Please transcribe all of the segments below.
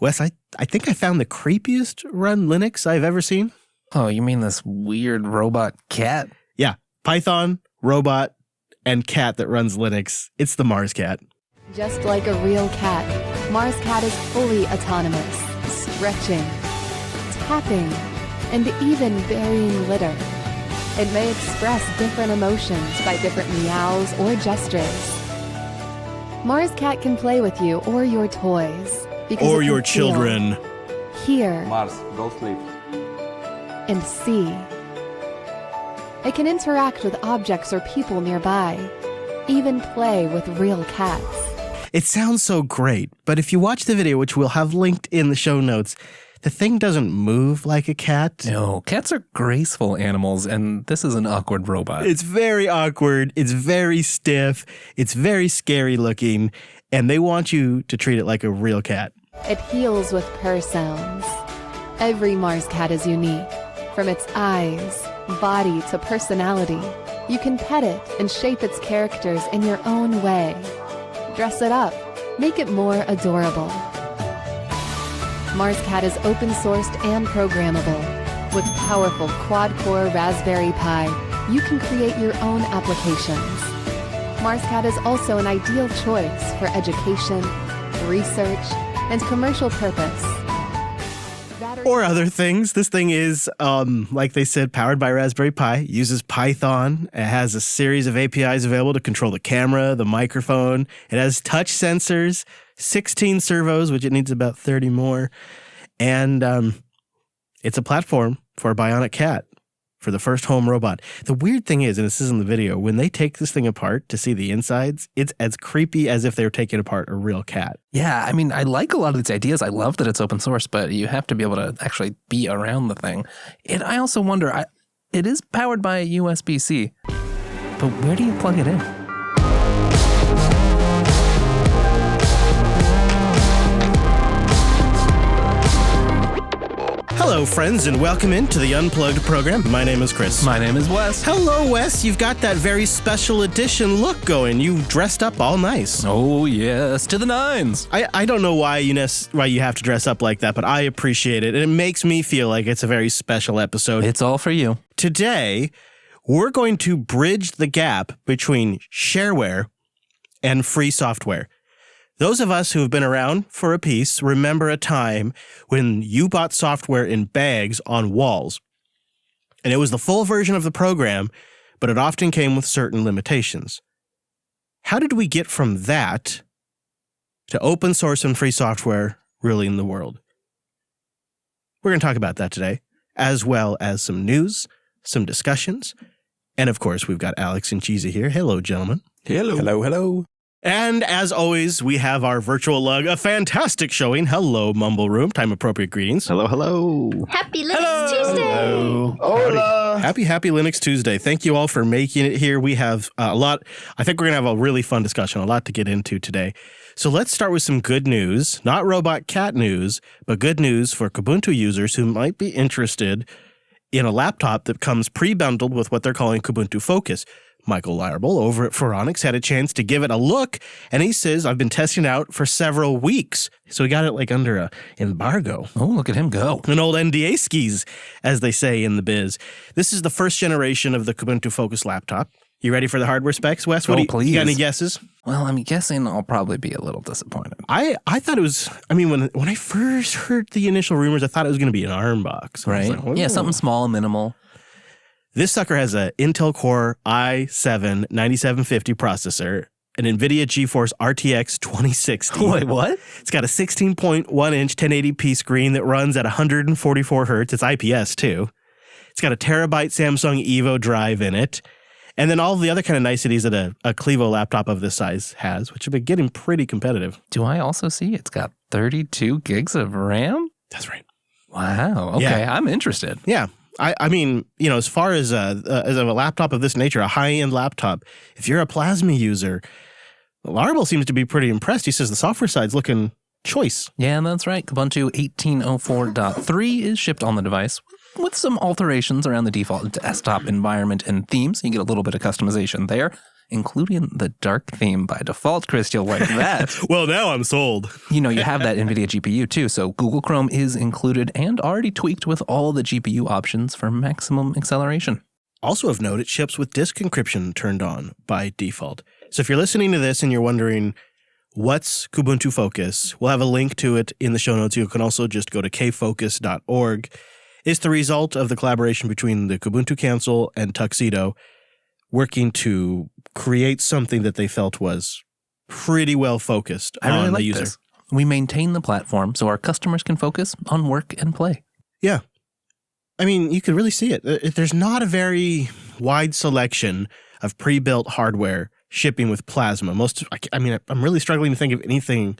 Wes, I think I found the creepiest run Linux I've ever seen. Oh, you mean this weird robot cat? Yeah, Python, robot, and cat that runs Linux. It's the Mars cat. Just like a real cat, Mars Cat is fully autonomous, stretching, tapping, and even burying litter. It may express different emotions by different meows or gestures. Mars Cat can play with you or your toys. Or your children. Hear. Mars, go sleep. And see. It can interact with objects or people nearby. Even play with real cats. It sounds so great, but if you watch the video, which we'll have linked in the show notes, the thing doesn't move like a cat. No, cats are graceful animals, and this is an awkward robot. It's very awkward. It's very stiff. It's very scary looking, and they want you to treat it like a real cat. It heals with purr sounds. Every Mars cat is unique. From its eyes, body to personality, you can pet it and shape its characters in your own way. Dress it up. Make it more adorable. Mars Cat is open-sourced and programmable. With powerful quad-core Raspberry Pi, you can create your own applications. Mars Cat is also an ideal choice for education, research, and commercial purpose. Or other things. This thing is, like they said, powered by Raspberry Pi, uses Python. It has a series of APIs available to control the camera, the microphone. It has touch sensors, 16 servos, which it needs about 30 more. And it's a platform for a bionic cat, for the first home robot. The weird thing is, and this is in the video, when they take this thing apart to see the insides, it's as creepy as if they were taking apart a real cat. Yeah, I mean, I like a lot of these ideas. I love that it's open source, but you have to be able to actually be around the thing. And I also wonder, it is powered by a USB-C, but where do you plug it in? Hello, friends, and welcome into the Unplugged program. My name is Chris. My name is Wes. Hello, Wes. You've got that very special edition look going. You dressed up all nice. Oh, yes, to the nines. I don't know why you have to dress up like that, but I appreciate it. And it makes me feel like it's a very special episode. It's all for you. Today, we're going to bridge the gap between shareware and free software. Those of us who have been around for a piece remember a time when you bought software in bags on walls. And it was the full version of the program, but it often came with certain limitations. How did we get from that to open source and free software ruling the world? We're going to talk about that today, as well as some news, some discussions, and of course, we've got Alex and Cheesy here. Hello, gentlemen. Hello. Hello, hello. And as always, we have our virtual lug, a fantastic showing. Hello, Mumble Room. Time-appropriate greetings. Hello, hello. Happy Linux Tuesday! Hello. Hola. Happy Linux Tuesday. Thank you all for making it here. We have a lot. I think we're going to have a really fun discussion, a lot to get into today. So let's start with some good news. Not robot cat news, but good news for Kubuntu users who might be interested in a laptop that comes pre-bundled with what they're calling Kubuntu Focus. Michael Liable over at Phoronix had a chance to give it a look, and he says, I've been testing it out for several weeks. So he got it like under an embargo. Oh, look at him go. An old NDA skis, as they say in the biz. This is the first generation of the Kubuntu Focus laptop. You ready for the hardware specs, Wes? Please. You got any guesses? Well, I'm guessing I'll probably be a little disappointed. I thought it was, when I first heard the initial rumors, I thought it was going to be an ARM box. Right? Like, Yeah, something small and minimal. This sucker has an Intel Core i7-9750 processor, an NVIDIA GeForce RTX 2060. Wait, what? It's got a 16.1-inch 1080p screen that runs at 144 hertz. It's IPS, too. It's got a terabyte Samsung Evo drive in it. And then all the other kind of niceties that a Clevo laptop of this size has, which have been getting pretty competitive. Do I also see it's got 32 gigs of RAM? That's right. Wow. Okay, Yeah. I'm interested. Yeah. I mean, as far as a laptop of this nature, a high-end laptop, if you're a Plasma user, Larbel seems to be pretty impressed. He says the software side's looking choice. Yeah, that's right. Kubuntu 18.04.3 is shipped on the device with some alterations around the default desktop environment and themes. You get a little bit of customization there. including the dark theme by default. Chris, you'll like that. Well, now I'm sold. You have that NVIDIA GPU too, so Google Chrome is included and already tweaked with all the GPU options for maximum acceleration. Also of note, it ships with disk encryption turned on by default. So if you're listening to this and you're wondering, what's Kubuntu Focus? We'll have a link to it in the show notes. You can also just go to kfocus.org. It's the result of the collaboration between the Kubuntu Council and Tuxedo, working to create something that they felt was pretty well focused on the user. This. We maintain the platform so our customers can focus on work and play. Yeah. I mean, you could really see it. There's not a very wide selection of pre-built hardware shipping with Plasma. I'm really struggling to think of anything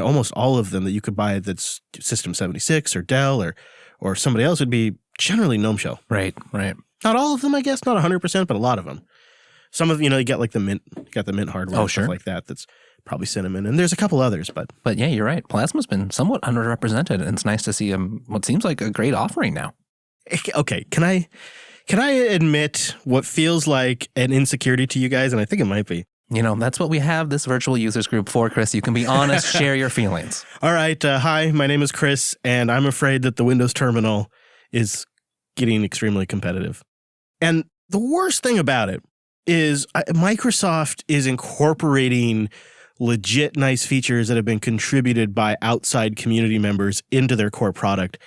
almost all of them that you could buy that's System 76 or Dell or somebody else would be generally GNOME Shell. Right. Not all of them, I guess, not 100%, but a lot of them. Some of, you get like the Mint, hardware, stuff like that. That's probably Cinnamon. And there's a couple others, but yeah, you're right. Plasma's been somewhat underrepresented, and it's nice to see what seems like a great offering now. Okay. Can I admit what feels like an insecurity to you guys? And I think it might be. That's what we have this virtual users group for, Chris. You can be honest, share your feelings. All right. Hi, my name is Chris, and I'm afraid that the Windows terminal is getting extremely competitive. And the worst thing about it is Microsoft is incorporating legit nice features that have been contributed by outside community members into their core product.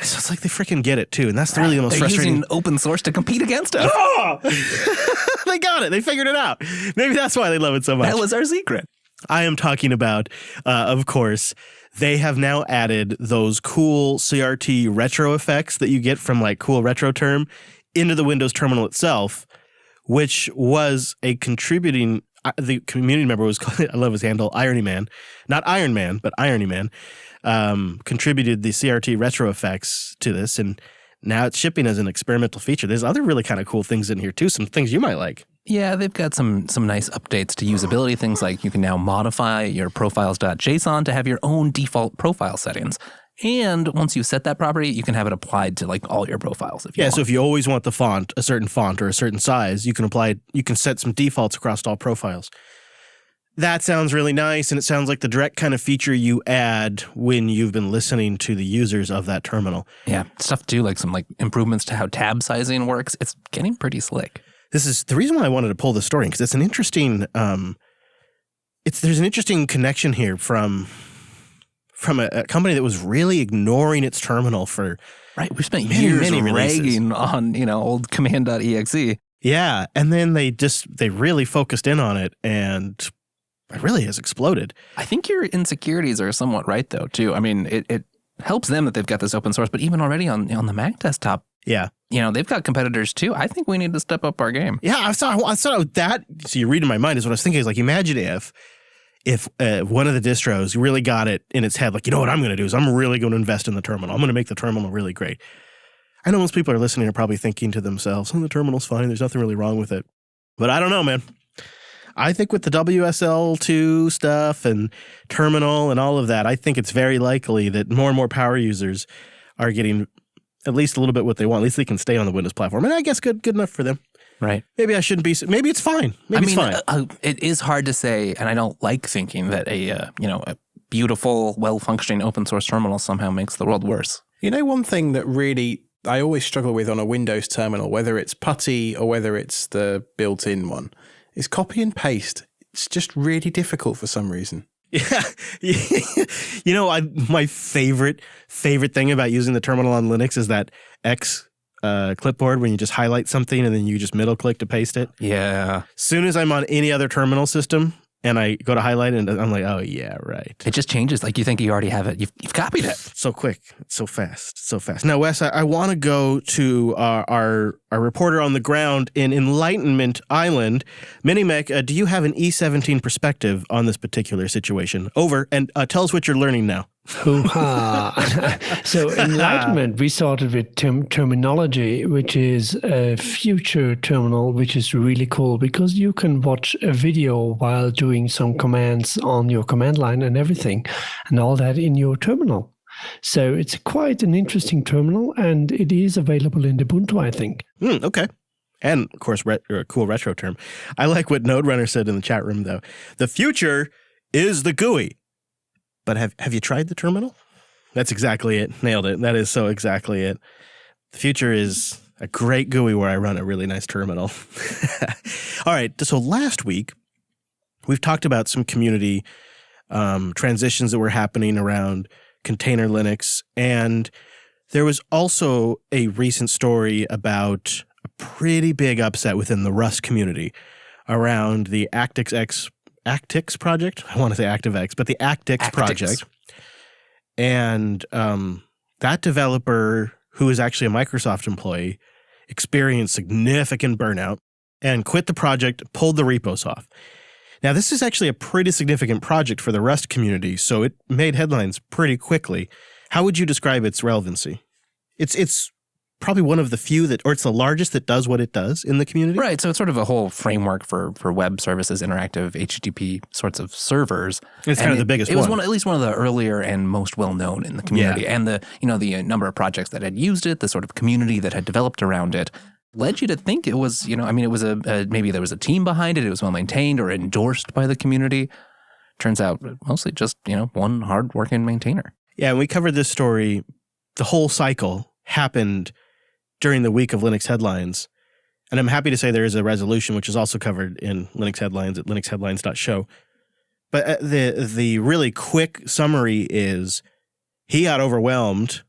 So it's like they freaking get it too. And that's really the most frustrating. They're using open source to compete against us. Oh! They got it. They figured it out. Maybe that's why they love it so much. That was our secret. I am talking about, of course, they have now added those cool CRT retro effects that you get from like cool retro term into the Windows terminal itself, which was a contributing, the community member was called, I love his handle, Irony Man. Not Iron Man, but Irony Man. Contributed the CRT retro effects to this, and now it's shipping as an experimental feature. There's other really kind of cool things in here too, some things you might like. Yeah, they've got some nice updates to usability, things like you can now modify your profiles.json to have your own default profile settings. And once you set that property, you can have it applied to like all your profiles if you want. So if you always want the font, a certain font or a certain size, you can set some defaults across all profiles. That sounds really nice, and it sounds like the direct kind of feature you add when you've been listening to the users of that terminal. Yeah, stuff too, like some like improvements to how tab sizing works. It's getting pretty slick. This is the reason why I wanted to pull this story, because it's an interesting there's an interesting connection here from a company that was really ignoring its terminal for right. We spent years ragging on old command.exe. Yeah, and then they really focused in on it, and it really has exploded. I think your insecurities are somewhat right, though, too. I mean, it helps them that they've got this open source, but even already on the Mac desktop, they've got competitors, too. I think we need to step up our game. Yeah, I saw that. So you're reading my mind is what I was thinking. Is like, imagine if one of the distros really got it in its head, like, what I'm going to do is I'm really going to invest in the terminal. I'm going to make the terminal really great. I know most people are listening are probably thinking to themselves, the terminal's fine. There's nothing really wrong with it. But I don't know, man. I think with the WSL2 stuff and terminal and all of that, I think it's very likely that more and more power users are getting at least a little bit what they want. At least they can stay on the Windows platform. And I guess good enough for them. Right. Maybe I shouldn't be. Maybe it's fine. It's fine. It is hard to say, and I don't like thinking that a beautiful, well-functioning open source terminal somehow makes the world worse. One thing that really I always struggle with on a Windows terminal, whether it's PuTTY or whether it's the built-in one, is copy and paste. It's just really difficult for some reason. Yeah. My favorite thing about using the terminal on Linux is that X clipboard when you just highlight something and then you just middle click to paste it. Yeah. As soon as I'm on any other terminal system and I go to highlight it, and I'm like, oh yeah, right. It just changes. Like you think you already have it. You've copied it. So quick. It's so fast. Now, Wes, I want to go to our reporter on the ground in Enlightenment Island. Minimec, do you have an E17 perspective on this particular situation? Over, and tell us what you're learning now. Hoo-ha. So Enlightenment, we started with terminology, which is a future terminal, which is really cool because you can watch a video while doing some commands on your command line and everything, and all that in your terminal. So it's quite an interesting terminal, and it is available in Ubuntu, I think. Okay. And, of course, a cool retro term. I like what Node Runner said in the chat room, though. The future is the GUI. But have you tried the terminal? That's exactly it. Nailed it. That is so exactly it. The future is a great GUI where I run a really nice terminal. All right. So last week, we've talked about some community transitions that were happening around container Linux. And there was also a recent story about a pretty big upset within the Rust community around the ActixX project. I want to say ActiveX, but the Actix project. And that developer, who is actually a Microsoft employee, experienced significant burnout and quit the project, pulled the repos off. Now, this is actually a pretty significant project for the Rust community, so it made headlines pretty quickly. How would you describe its relevancy? It's probably one of the few or it's the largest that does what it does in the community. Right. So it's sort of a whole framework for web services, interactive HTTP sorts of servers. It's kind of the biggest one. It was at least one of the earlier and most well-known in the community. Yeah. And the number of projects that had used it, the sort of community that had developed around it, led you to think it was, it was maybe there was a team behind it. It was well-maintained or endorsed by the community. Turns out mostly just, one hard-working maintainer. Yeah, and we covered this story. The whole cycle happened during the week of Linux Headlines. And I'm happy to say there is a resolution, which is also covered in Linux Headlines at linuxheadlines.show. But the really quick summary is he got overwhelmed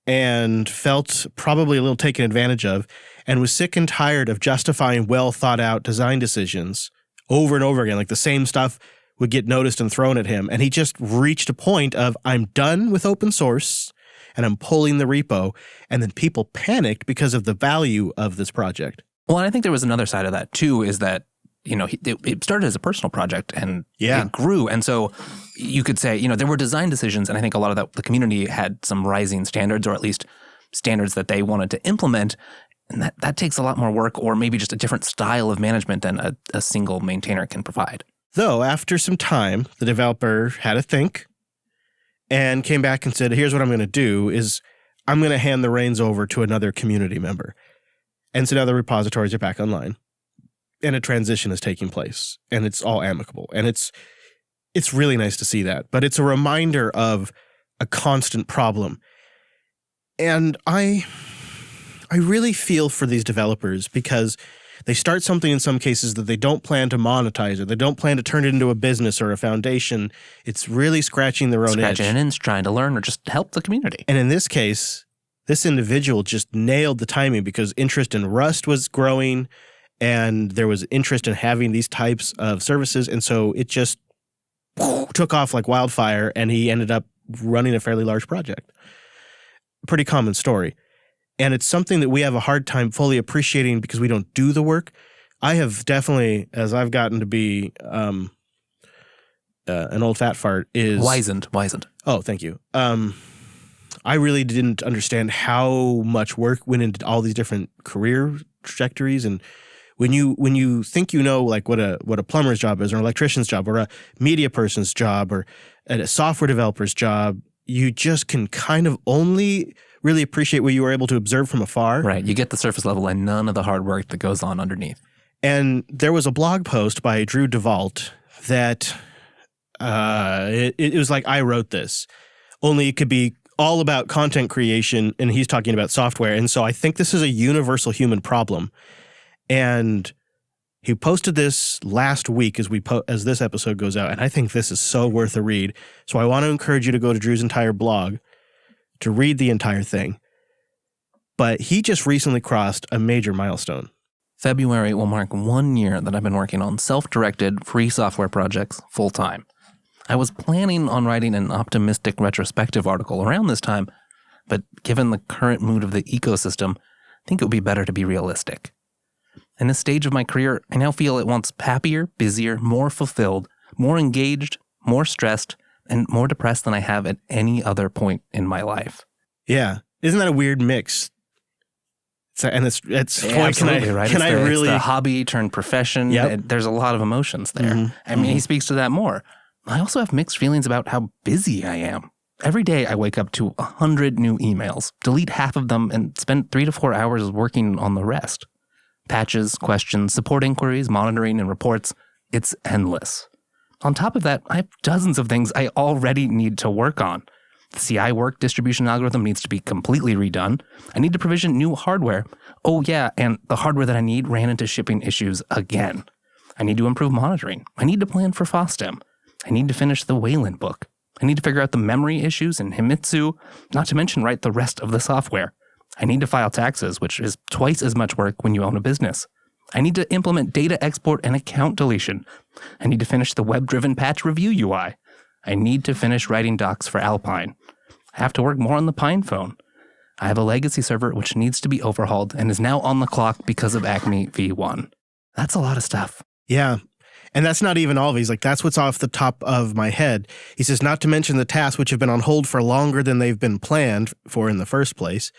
and felt probably a little taken advantage of and was sick and tired of justifying well-thought-out design decisions over and over again. Like the same stuff would get noticed and thrown at him. And he just reached a point of, I'm done with open source and I'm pulling the repo. And then people panicked because of the value of this project. Well, and I think there was another side of that too, is that, it started as a personal project and it grew. And so you could say, there were design decisions. And I think a lot of that, the community had some rising standards, or at least standards that they wanted to implement. And that takes a lot more work, or maybe just a different style of management than a single maintainer can provide. Though after some time, the developer had a think and came back and said, here's what I'm going to do is I'm going to hand the reins over to another community member. And so now the repositories are back online and a transition is taking place and it's all amicable. And it's really nice to see that. But it's a reminder of a constant problem. And I really feel for these developers because they start something in some cases that they don't plan to monetize, or they don't plan to turn it into a business or a foundation. It's really scratching their own itch. Scratching an itch, trying to learn or just help the community. And in this case, this individual just nailed the timing because interest in Rust was growing and there was interest in having these types of services. And so it just took off like wildfire and he ended up running a fairly large project. Pretty common story. And it's something that we have a hard time fully appreciating because we don't do the work. I have definitely, as I've gotten to be an old fat fart, is... Wizened. Oh, thank you. I really didn't understand how much work went into all these different career trajectories. And when you think like what a plumber's job is, or an electrician's job, or a media person's job, or a software developer's job, you just can kind of only really appreciate what you were able to observe from afar. Right. You get the surface level and none of the hard work that goes on underneath. And there was a blog post by Drew DeVault that it was like, I wrote this, only it could be all about content creation, and he's talking about software. And so I think this is a universal human problem. And he posted this last week as this episode goes out, and I think this is so worth a read. So I want to encourage you to go to Drew's entire blog to read the entire thing. But he just recently crossed a major milestone. February will mark 1 year that I've been working on self-directed free software projects full-time. I was planning on writing an optimistic retrospective article around this time, but given the current mood of the ecosystem, I think it would be better to be realistic. In this stage of my career, I now feel at once happier, busier, more fulfilled, more engaged, more stressed, and more depressed than I have at any other point in my life. Yeah. Isn't that a weird mix? And it's absolutely right. Can I really... It's the hobby turned profession. Yep. There's a lot of emotions there. Mm-hmm. I mean, he speaks to that more. I also have mixed feelings about how busy I am. Every day I wake up to 100 new emails, delete half of them, and spend 3 to 4 hours working on the rest. Patches, questions, support inquiries, monitoring, and reports. It's endless. On top of that, I have dozens of things I already need to work on. The CI work distribution algorithm needs to be completely redone. I need to provision new hardware. Oh yeah, and the hardware that I need ran into shipping issues again. I need to improve monitoring. I need to plan for FOSSDEM. I need to finish the Wayland book. I need to figure out the memory issues in Himitsu, not to mention write the rest of the software. I need to file taxes, which is twice as much work when you own a business. I need to implement data export and account deletion. I need to finish the web-driven patch review UI. I need to finish writing docs for Alpine. I have to work more on the Pine phone. I have a legacy server which needs to be overhauled and is now on the clock because of Acme V1. That's a lot of stuff. Yeah. And that's not even all of these. Like, that's what's off the top of my head. He says, not to mention the tasks which have been on hold for longer than they've been planned for in the first place.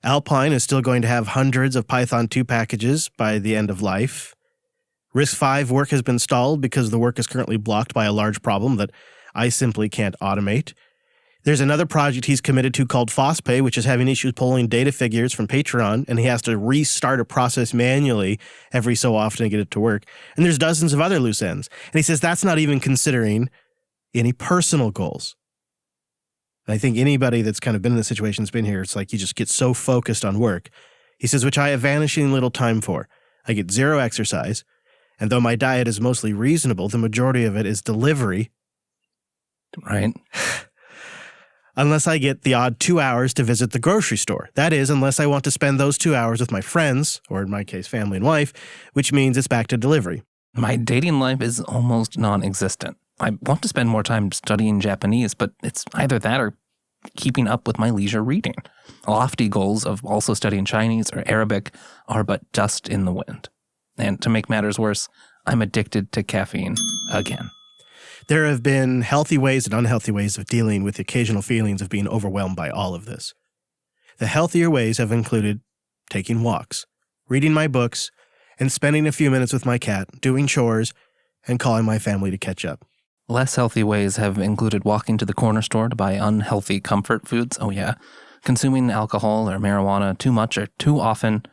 Alpine is still going to have hundreds of Python 2 packages by the end of life. RISC-V work has been stalled because the work is currently blocked by a large problem that I simply can't automate. There's another project he's committed to called FOSSPay, which is having issues pulling data figures from Patreon, and he has to restart a process manually every so often to get it to work. And there's dozens of other loose ends. And he says that's not even considering any personal goals. And I think anybody that's kind of been in this situation has been here. It's like you just get so focused on work. He says, which I have vanishing little time for. I get zero exercise, and though my diet is mostly reasonable, the majority of it is delivery. Right. Unless I get the odd 2 hours to visit the grocery store. That is, unless I want to spend those 2 hours with my friends, or in my case, family and wife, which means it's back to delivery. My dating life is almost non-existent. I want to spend more time studying Japanese, but it's either that or keeping up with my leisure reading. Lofty goals of also studying Chinese or Arabic are but dust in the wind. And to make matters worse, I'm addicted to caffeine again. There have been healthy ways and unhealthy ways of dealing with the occasional feelings of being overwhelmed by all of this. The healthier ways have included taking walks, reading my books, and spending a few minutes with my cat, doing chores, and calling my family to catch up. Less healthy ways have included walking to the corner store to buy unhealthy comfort foods, oh yeah, consuming alcohol or marijuana too much or too often,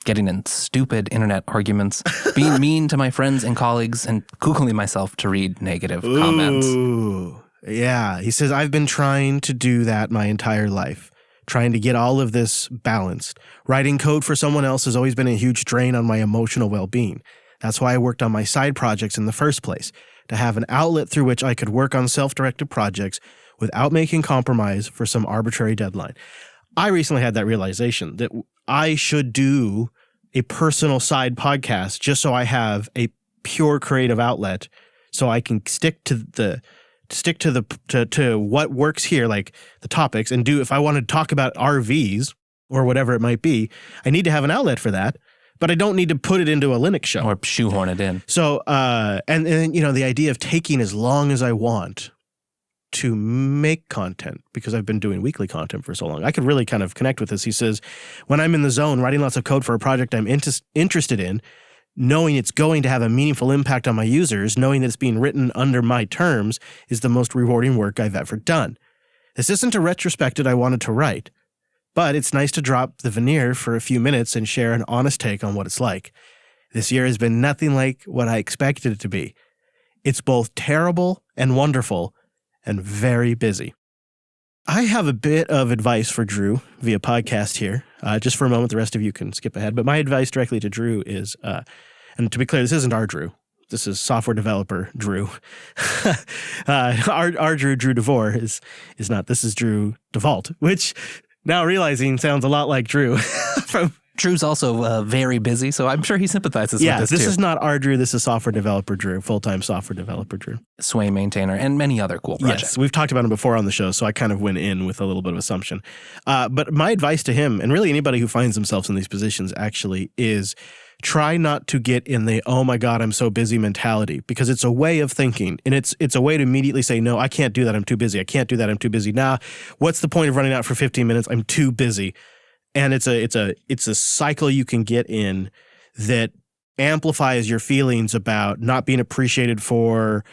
getting in stupid internet arguments, being mean to my friends and colleagues, and Googling myself to read negative comments. Ooh, yeah. He says, I've been trying to do that my entire life, trying to get all of this balanced. Writing code for someone else has always been a huge drain on my emotional well-being. That's why I worked on my side projects in the first place, to have an outlet through which I could work on self-directed projects without making compromise for some arbitrary deadline. I recently had that realization that I should do a personal side podcast just so I have a pure creative outlet, so I can stick to what works here, like the topics, and do, if I want to talk about RVs or whatever it might be, I need to have an outlet for that, but I don't need to put it into a Linux show Or shoehorn it in. So, and you know, the idea of taking as long as I want to make content, because I've been doing weekly content for so long, I could really kind of connect with this. He says, when I'm in the zone writing lots of code for a project I'm interested in, knowing it's going to have a meaningful impact on my users, knowing that it's being written under my terms, is the most rewarding work I've ever done. This isn't a retrospective I wanted to write, but it's nice to drop the veneer for a few minutes and share an honest take on what it's like. This year has been nothing like what I expected it to be. It's both terrible and wonderful, and very busy. I have a bit of advice for Drew via podcast here. Just for a moment, the rest of you can skip ahead. But my advice directly to Drew is, and to be clear, this isn't our Drew. This is software developer Drew. Our Drew DeVore is not. This is Drew DeVault, which now realizing sounds a lot like Drew from. Drew's also very busy, so I'm sure he sympathizes with this too. This is not our Drew. This is software developer Drew, full-time software developer Drew. Sway maintainer and many other cool projects. Yes, we've talked about him before on the show, so I kind of went in with a little bit of assumption. But my advice to him, and really anybody who finds themselves in these positions actually, is try not to get in the, oh my God, I'm so busy mentality, because it's a way of thinking, and it's a way to immediately say, no, I can't do that, I'm too busy. I can't do that, I'm too busy. Nah, what's the point of running out for 15 minutes? I'm too busy. And it's a cycle you can get in that amplifies your feelings about not being appreciated for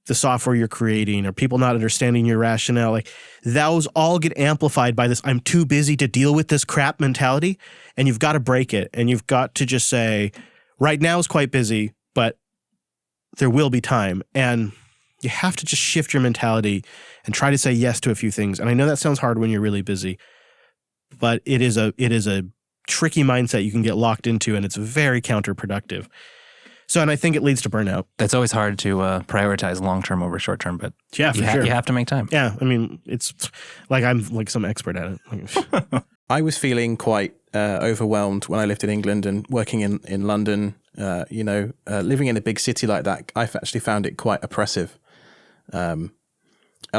the software you're creating or people not understanding your rationale, like those all get amplified by this I'm too busy to deal with this crap mentality. And you've got to break it. And you've got to just say, right now is quite busy, but there will be time. And you have to just shift your mentality and try to say yes to a few things. And I know that sounds hard when you're really busy, but it is a tricky mindset you can get locked into, and it's very counterproductive. So, and I think it leads to burnout. That's always hard to prioritize long-term over short-term, but yeah, for sure. You have to make time. Yeah, I mean, it's like I'm like some expert at it. I was feeling quite overwhelmed when I lived in England and working in London. Living in a big city like that, I've actually found it quite oppressive. And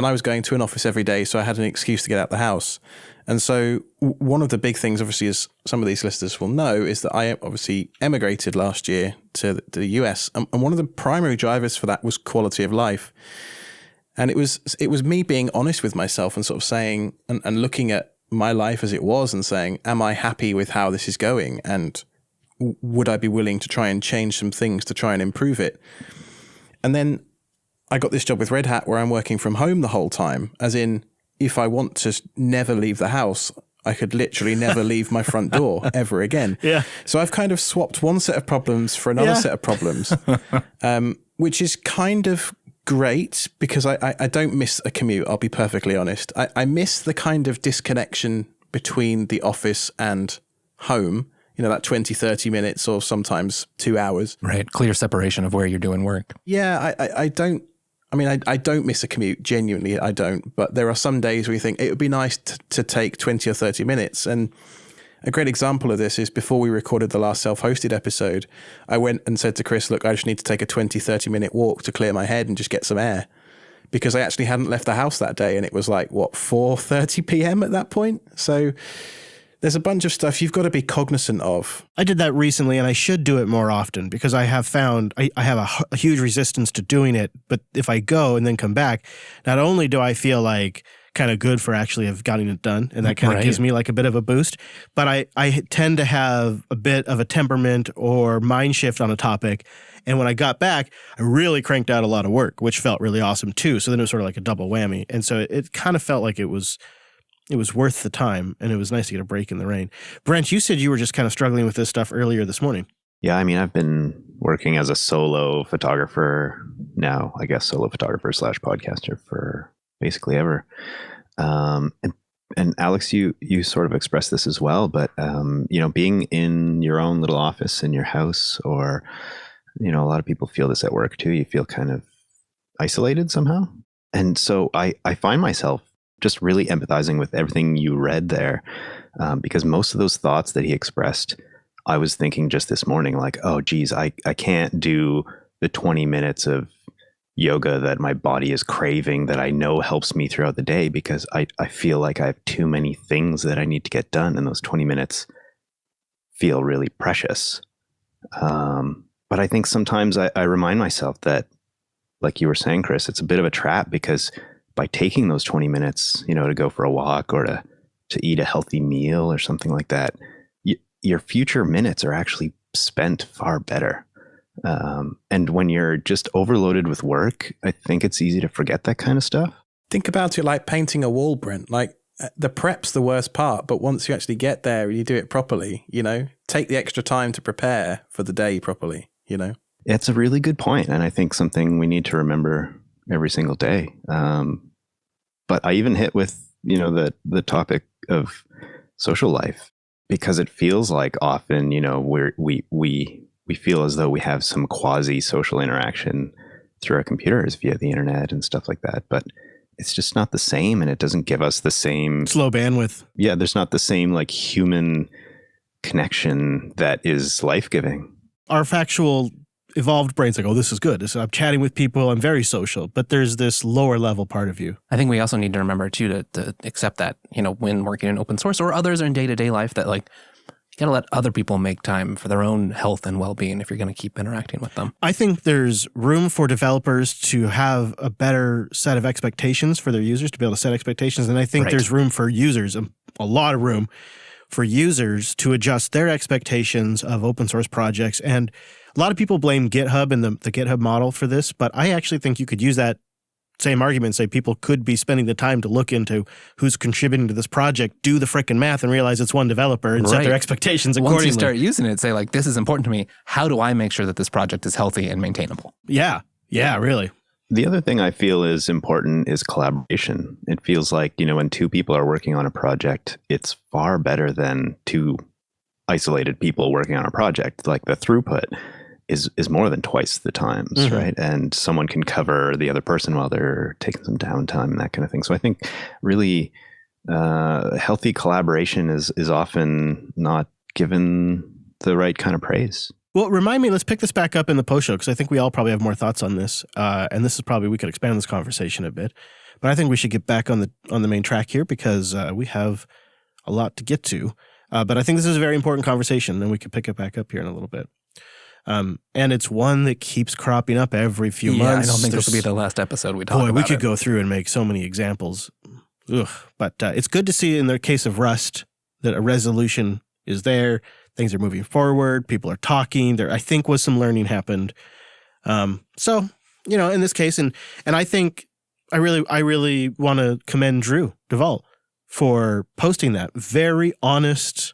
I was going to an office every day, so I had an excuse to get out the house. And so one of the big things, obviously, as some of these listeners will know, is that I obviously emigrated last year to the US. And one of the primary drivers for that was quality of life. And it was me being honest with myself and sort of saying, and looking at my life as it was and saying, am I happy with how this is going? And would I be willing to try and change some things to try and improve it? And then I got this job with Red Hat where I'm working from home the whole time, as in, if I want to never leave the house, I could literally never leave my front door ever again. Yeah. So I've kind of swapped one set of problems for another set of problems, which is kind of great because I don't miss a commute, I'll be perfectly honest. I miss the kind of disconnection between the office and home, that 20, 30 minutes or sometimes 2 hours. Right. Clear separation of where you're doing work. Yeah, I don't. I mean, I don't miss a commute, genuinely, I don't. But there are some days where you think it would be nice to take 20 or 30 minutes. And a great example of this is before we recorded the last self-hosted episode, I went and said to Chris, look, I just need to take a 20, 30-minute walk to clear my head and just get some air. Because I actually hadn't left the house that day. And it was like, 4:30 p.m. at that point? So there's a bunch of stuff you've got to be cognizant of. I did that recently, and I should do it more often because I have found I have a huge resistance to doing it. But if I go and then come back, not only do I feel like kind of good for actually have gotten it done, and that kind of gives me like a bit of a boost, but I tend to have a bit of a temperament or mind shift on a topic. And when I got back, I really cranked out a lot of work, which felt really awesome too. So then it was sort of like a double whammy. And so it kind of felt like it was worth the time, and it was nice to get a break in the rain. Brent, you said you were just kind of struggling with this stuff earlier this morning. Yeah, I mean, I've been working as a solo photographer now, I guess solo photographer / podcaster for basically ever. And Alex, you sort of expressed this as well, but, being in your own little office in your house, or, a lot of people feel this at work too. You feel kind of isolated somehow. And so I find myself just really empathizing with everything you read there, because most of those thoughts that he expressed, I was thinking just this morning, like, oh, geez, I can't do the 20 minutes of yoga that my body is craving that I know helps me throughout the day, because I feel like I have too many things that I need to get done, and those 20 minutes feel really precious. But I think sometimes I remind myself that, like you were saying, Chris, it's a bit of a trap, because by taking those 20 minutes, to go for a walk or to eat a healthy meal or something like that, your future minutes are actually spent far better. And when you're just overloaded with work, I think it's easy to forget that kind of stuff. Think about it like painting a wall, Brent. Like, the prep's the worst part, but once you actually get there and you do it properly, take the extra time to prepare for the day properly, It's a really good point, and I think something we need to remember every single day. But I even hit with, the topic of social life, because it feels like often, we feel as though we have some quasi social interaction through our computers via the internet and stuff like that. But it's just not the same, and it doesn't give us the same slow bandwidth. Yeah, there's not the same like human connection that is life-giving. Our factual evolved brains like, oh, this is good. I'm chatting with people. I'm very social. But there's this lower level part of you. I think we also need to remember, too, to accept that, when working in open source or others in day-to-day life, that like you got to let other people make time for their own health and well-being if you're going to keep interacting with them. I think there's room for developers to have a better set of expectations for their users, to be able to set expectations. And I think there's room for users, a lot of room for users to adjust their expectations of open source projects. And A lot of people blame GitHub and the GitHub model for this, but I actually think you could use that same argument and say people could be spending the time to look into who's contributing to this project, do the frickin' math and realize it's one developer and set their expectations accordingly. Once you start using it, say like, this is important to me. How do I make sure that this project is healthy and maintainable? Yeah, really. The other thing I feel is important is collaboration. It feels like, when two people are working on a project, it's far better than two isolated people working on a project. Like the throughput is more than twice the times, right? And someone can cover the other person while they're taking some downtime and that kind of thing. So I think really healthy collaboration is often not given the right kind of praise. Well, remind me, let's pick this back up in the post show, because I think we all probably have more thoughts on this. And this is probably, we could expand this conversation a bit. But I think we should get back on the main track here, because we have a lot to get to. But I think this is a very important conversation, and we could pick it back up here in a little bit. And it's one that keeps cropping up every few months. I don't think this will be the last episode we talk about. Boy, we could go through and make so many examples. Ugh. But it's good to see in the case of Rust that a resolution is there. Things are moving forward. People are talking. There, I think, was some learning happened. So, in this case, and I think I really want to commend Drew Duvall for posting that. Very honest.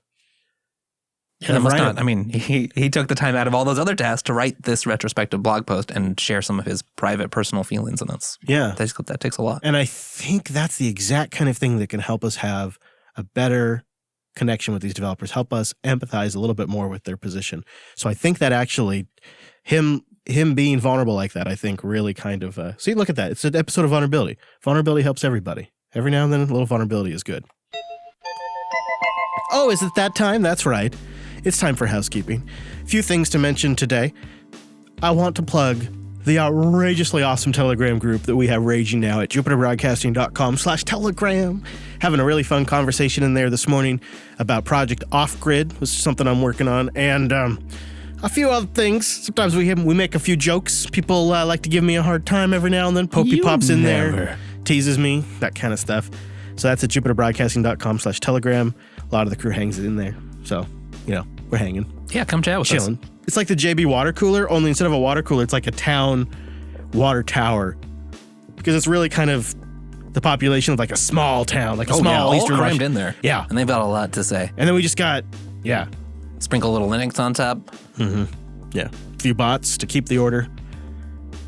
Yeah, that must not. I mean, he took the time out of all those other tasks to write this retrospective blog post and share some of his private, personal feelings, and that takes a lot. And I think that's the exact kind of thing that can help us have a better connection with these developers, help us empathize a little bit more with their position. So I think that actually him being vulnerable like that, I think really kind of see, look at that. It's an episode of vulnerability. Vulnerability helps everybody. Every now and then, a little vulnerability is good. Oh, is it that time? That's right. It's time for housekeeping. A few things to mention today. I want to plug the outrageously awesome Telegram group that we have raging now at jupiterbroadcasting.com/Telegram. Having a really fun conversation in there this morning about Project Off-Grid, which is something I'm working on, and a few other things. Sometimes we make a few jokes. People like to give me a hard time every now and then. Popey pops in there, teases me, that kind of stuff. So that's at jupiterbroadcasting.com/Telegram. A lot of the crew hangs in there. So, we're hanging. Yeah, come chat with chilling. us. It's like the JB water cooler, only instead of a water cooler, it's like a town water tower. Because it's really kind of the population of like a small town, like a small all Eastern crammed Russia. in there. Yeah. And they've got a lot to say. And then we just got, Sprinkle a little Linux on top. a few bots to keep the order.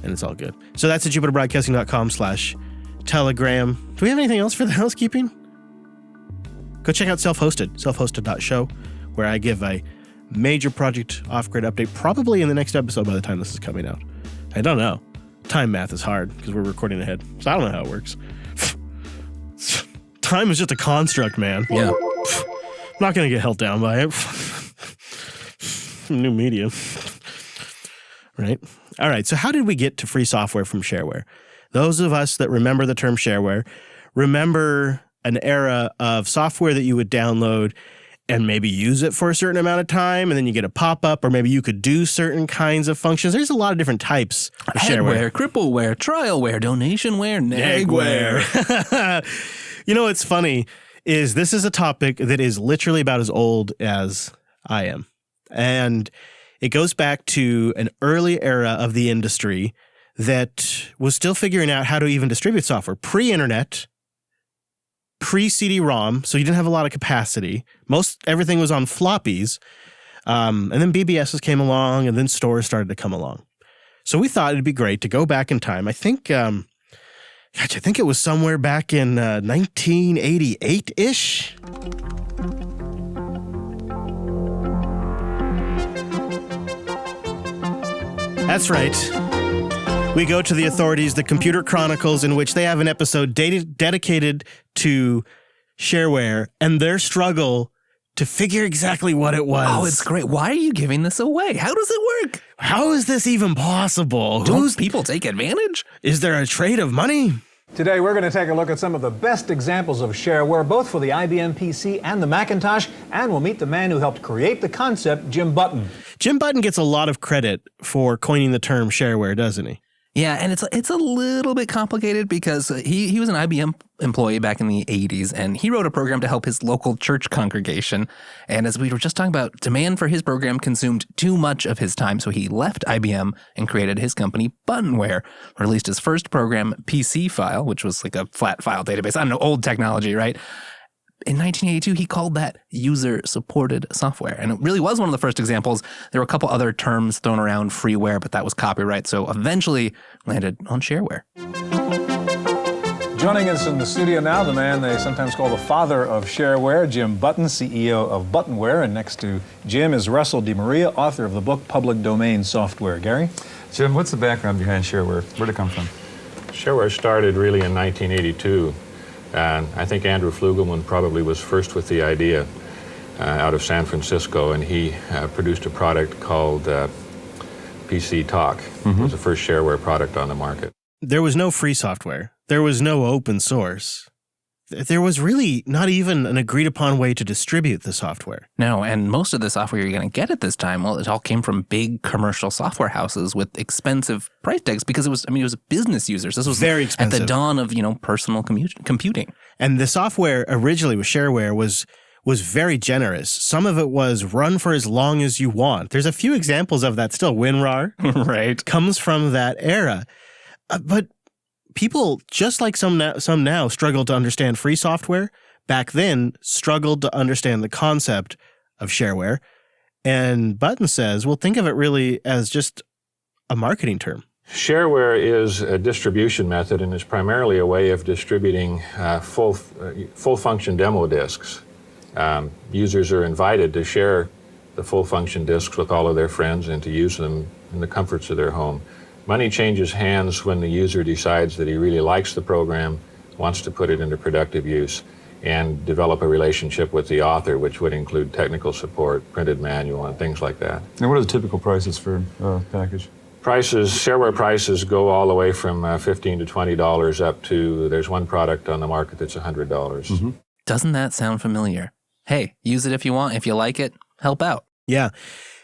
And it's all good. So that's at jupiterbroadcasting.com/Telegram. Do we have anything else for the housekeeping? Go check out self-hosted.show, where I give a major Project Off-Grid update, probably in the next episode by the time this is coming out. I don't know. Time math is hard because we're recording ahead. So I don't know how it works. Time is just a construct, man. Yeah. I'm not going to get held down by it. New media. Right? All right. So how did we get to free software from shareware? Those of us that remember the term shareware remember an era of software that you would download and maybe use it for a certain amount of time, and then you get a pop-up, or maybe you could do certain kinds of functions. There's a lot of different types of shareware. Crippleware, trialware, donationware, nagware. What's funny is this is a topic that is literally about as old as I am. And it goes back to an early era of the industry that was still figuring out how to even distribute software. Pre-internet, pre-CD-ROM, so you didn't have a lot of capacity. Everything was on floppies. And then BBSs came along, and then stores started to come along. So we thought it'd be great to go back in time. I think it was somewhere back in 1988-ish. That's right. We go to the authorities, the Computer Chronicles, in which they have an episode dedicated to shareware and their struggle to figure exactly what it was. Oh, it's great. Why are you giving this away? How does it work? How is this even possible? Don't people take advantage? Is there a trade of money? Today, we're going to take a look at some of the best examples of shareware, both for the IBM PC and the Macintosh, and we'll meet the man who helped create the concept, Jim Button. Jim Button gets a lot of credit for coining the term shareware, doesn't he? Yeah, and it's a little bit complicated because he was an IBM employee back in the 80s, and he wrote a program to help his local church congregation. And as we were just talking about, demand for his program consumed too much of his time, so he left IBM and created his company, Buttonware, released his first program, PC-File, which was like a flat file database. I don't know, old technology, right? In 1982, he called that user-supported software. And it really was one of the first examples. There were a couple other terms thrown around, freeware, but that was copyright. So eventually landed on shareware. Joining us in the studio now, the man they sometimes call the father of shareware, Jim Button, CEO of Buttonware. And next to Jim is Russell DeMaria, author of the book Public Domain Software. Gary? Jim, what's the background behind shareware? Where'd it come from? Shareware started really in 1982. And I think Andrew Flugelman probably was first with the idea out of San Francisco, and he produced a product called PC Talk. It was the first shareware product on the market. There was no free software. There was no open source. There was really not even an agreed upon way to distribute the software. No, and most of the software you're going to get at this time, well, it all came from big commercial software houses with expensive price tags because it was business users. This was very expensive. At the dawn of, personal computing. And the software originally with shareware was very generous. Some of it was run for as long as you want. There's a few examples of that still. WinRAR right. comes from that era. But people, just like some now, struggle to understand free software. Back then, struggled to understand the concept of shareware. And Button says, well, think of it really as just a marketing term. Shareware is a distribution method, and is primarily a way of distributing full function demo disks. Users are invited to share the full function disks with all of their friends and to use them in the comforts of their home. Money changes hands when the user decides that he really likes the program, wants to put it into productive use, and develop a relationship with the author, which would include technical support, printed manual, and things like that. And what are the typical prices for a package? Shareware prices go all the way from $15 to $20 up to, there's one product on the market that's $100. Mm-hmm. Doesn't that sound familiar? Hey, use it if you want. If you like it, help out. Yeah.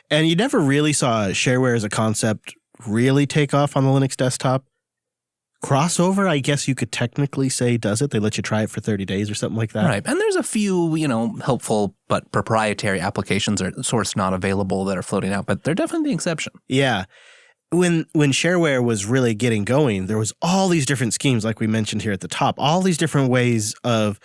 And you never really saw shareware as a concept really take off on the Linux desktop. Crossover, I guess you could technically say, does it. They let you try it for 30 days or something like that. Right. And there's a few, helpful but proprietary applications or source not available that are floating out, but they're definitely the exception. Yeah. When shareware was really getting going, there was all these different schemes, like we mentioned here at the top, all these different ways of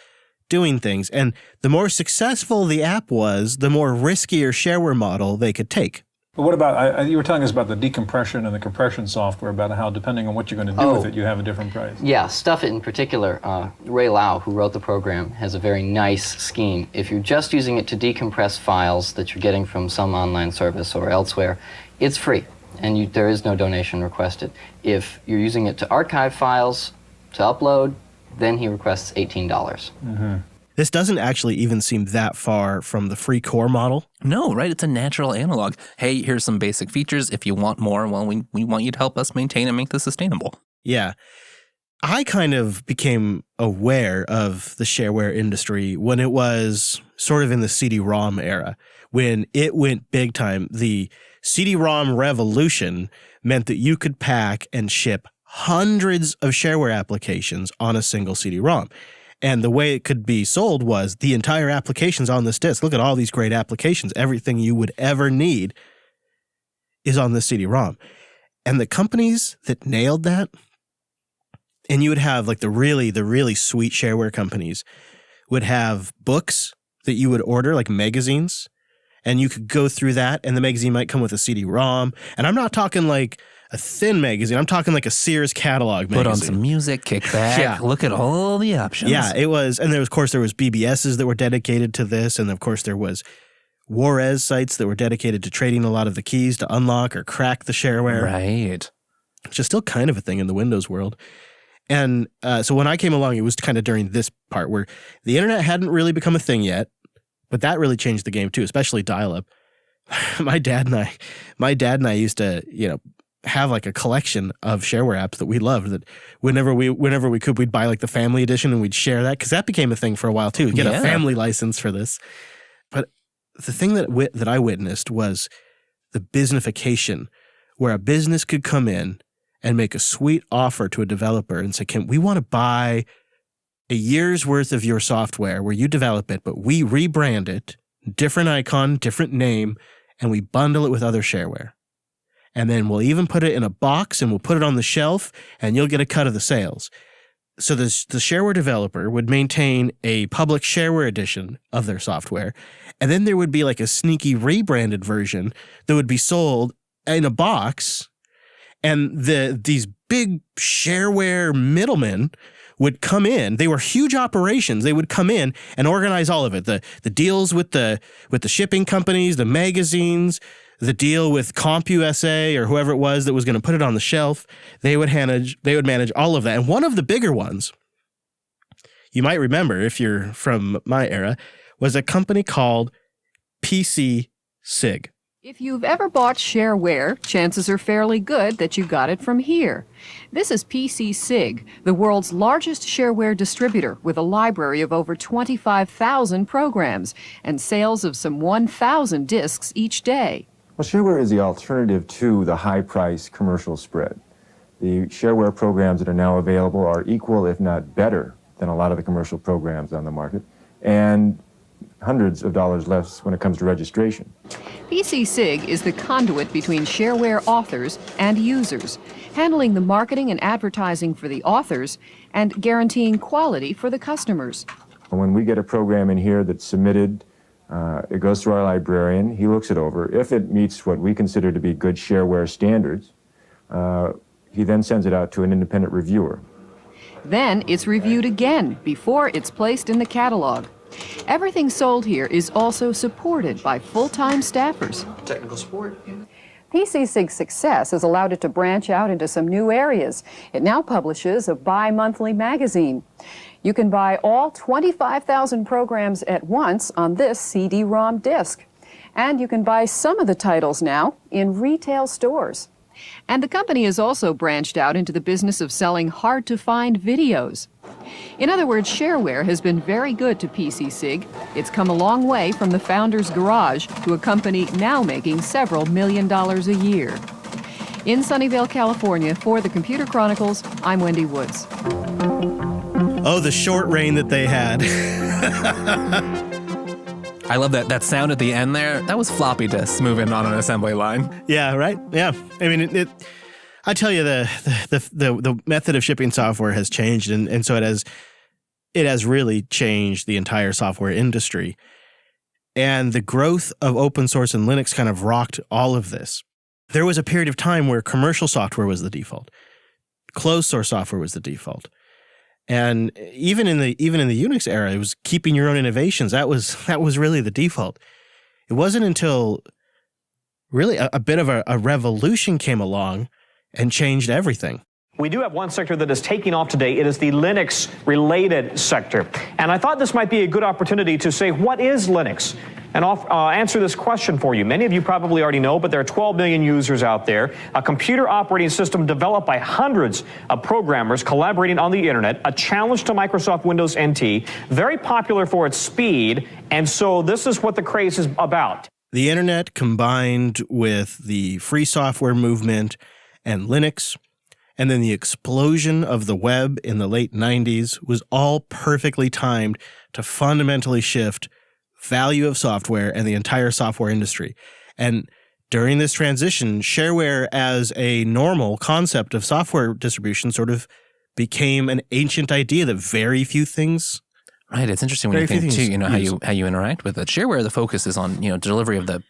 doing things. And the more successful the app was, the more riskier shareware model they could take. But what about, you were telling us about the decompression and the compression software, about how depending on what you're going to do with it, you have a different price. Yeah, Stuff It in particular, Ray Lau, who wrote the program, has a very nice scheme. If you're just using it to decompress files that you're getting from some online service or elsewhere, it's free, and there is no donation requested. If you're using it to archive files, to upload, then he requests $18. Mm-hmm. This doesn't actually even seem that far from the free core model. No, right? It's a natural analog. Hey, here's some basic features. If you want more, well, we want you to help us maintain and make this sustainable. Yeah. I kind of became aware of the shareware industry when it was sort of in the CD-ROM era, when it went big time. The CD-ROM revolution meant that you could pack and ship hundreds of shareware applications on a single CD-ROM. And the way it could be sold was the entire application's on this disk. Look at all these great applications. Everything you would ever need is on this CD-ROM. And the companies that nailed that, and you would have like the really sweet shareware companies would have books that you would order, like magazines, and you could go through that, and the magazine might come with a CD-ROM. And I'm not talking like a thin magazine. I'm talking like a Sears catalog magazine. Put on some music, kick back, yeah. Look at all the options. Yeah, it was. And there was, of course, there was BBSs that were dedicated to this. And of course, there was Juarez sites that were dedicated to trading a lot of the keys to unlock or crack the shareware. Right. Which is still kind of a thing in the Windows world. And so when I came along, it was kind of during this part where the internet hadn't really become a thing yet, but that really changed the game too, especially dial-up. My dad and I used to, have like a collection of shareware apps that we loved, that whenever we could, we'd buy like the family edition and we'd share that, because that became a thing for a while too. Get a family license for this. But the thing that I witnessed was the businessification, where a business could come in and make a sweet offer to a developer and say, we want to buy a year's worth of your software where you develop it, but we rebrand it, different icon, different name, and we bundle it with other shareware. And then we'll even put it in a box and we'll put it on the shelf and you'll get a cut of the sales. So the shareware developer would maintain a public shareware edition of their software. And then there would be like a sneaky rebranded version that would be sold in a box. And these big shareware middlemen would come in. They were huge operations. They would come in and organize all of it. The deals with the shipping companies, the magazines, the deal with CompUSA or whoever it was that was going to put it on the shelf. They would manage all of that. And one of the bigger ones, you might remember if you're from my era, was a company called pc-sig. If you've ever bought shareware, chances are fairly good that you got it from here. This is pc-sig, the world's largest shareware distributor with a library of over 25,000 programs and sales of some 1,000 disks each day. Well, shareware is the alternative to the high-price commercial spread. The shareware programs that are now available are equal, if not better, than a lot of the commercial programs on the market, and hundreds of dollars less when it comes to registration. pc-sig is the conduit between shareware authors and users, handling the marketing and advertising for the authors and guaranteeing quality for the customers. When we get a program in here that's submitted, it goes through our librarian. He looks it over. If it meets what we consider to be good shareware standards, he then sends it out to an independent reviewer. Then it's reviewed again before it's placed in the catalog. Everything sold here is also supported by full-time staffers. Technical support. pc-sig's success has allowed it to branch out into some new areas. It now publishes a bi-monthly magazine. You can buy all 25,000 programs at once on this CD-ROM disc. And you can buy some of the titles now in retail stores. And the company has also branched out into the business of selling hard-to-find videos. In other words, shareware has been very good to pc-sig. It's come a long way from the founder's garage to a company now making several $1 million a year. In Sunnyvale, California, for the Computer Chronicles, I'm Wendy Woods. Oh, the short reign that they had. I love that sound at the end there. That was floppy disks moving on an assembly line. Yeah, right? Yeah. I mean, I tell you, the method of shipping software has changed, and so it has really changed the entire software industry. And the growth of open source and Linux kind of rocked all of this. There was a period of time where commercial software was the default. Closed source software was the default. And even in the Unix era, it was keeping your own innovations. That was really the default. It wasn't until really a bit of a revolution came along and changed everything. We do have one sector that is taking off today. It is the Linux-related sector. And I thought this might be a good opportunity to say, what is Linux? And I'll answer this question for you. Many of you probably already know, but there are 12 million users out there. A computer operating system developed by hundreds of programmers collaborating on the internet. A challenge to Microsoft Windows NT. Very popular for its speed. And so this is what the craze is about. The internet combined with the free software movement and Linux, and then the explosion of the web in the late 90s was all perfectly timed to fundamentally shift value of software and the entire software industry. And during this transition, shareware as a normal concept of software distribution sort of became an ancient idea that very few things. Right. It's interesting when you think too, how you interact with it. Shareware, the focus is on, delivery of the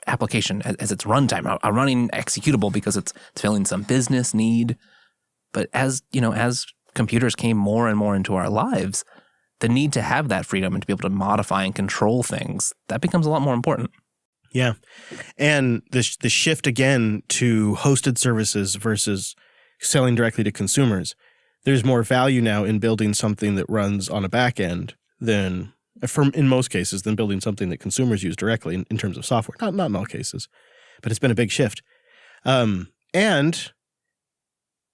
application as its runtime, a running executable because it's filling some business need. But as computers came more and more into our lives, the need to have that freedom and to be able to modify and control things, that becomes a lot more important. Yeah. And the shift again to hosted services versus selling directly to consumers. There's more value now in building something that runs on a back end than, in most cases, than building something that consumers use directly in terms of software. Not in all cases, but it's been a big shift. And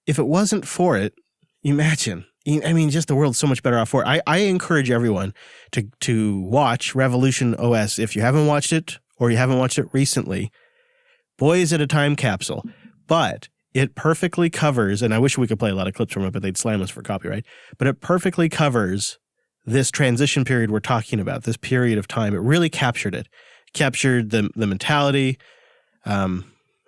if it wasn't for it, imagine. I mean, just the world's so much better off for it. I encourage everyone to watch Revolution OS. If you haven't watched it or you haven't watched it recently, boy, is it a time capsule. But it perfectly covers, and I wish we could play a lot of clips from it, but they'd slam us for copyright, but it perfectly covers this transition period we're talking about, this period of time. It really captured it. Captured the mentality, and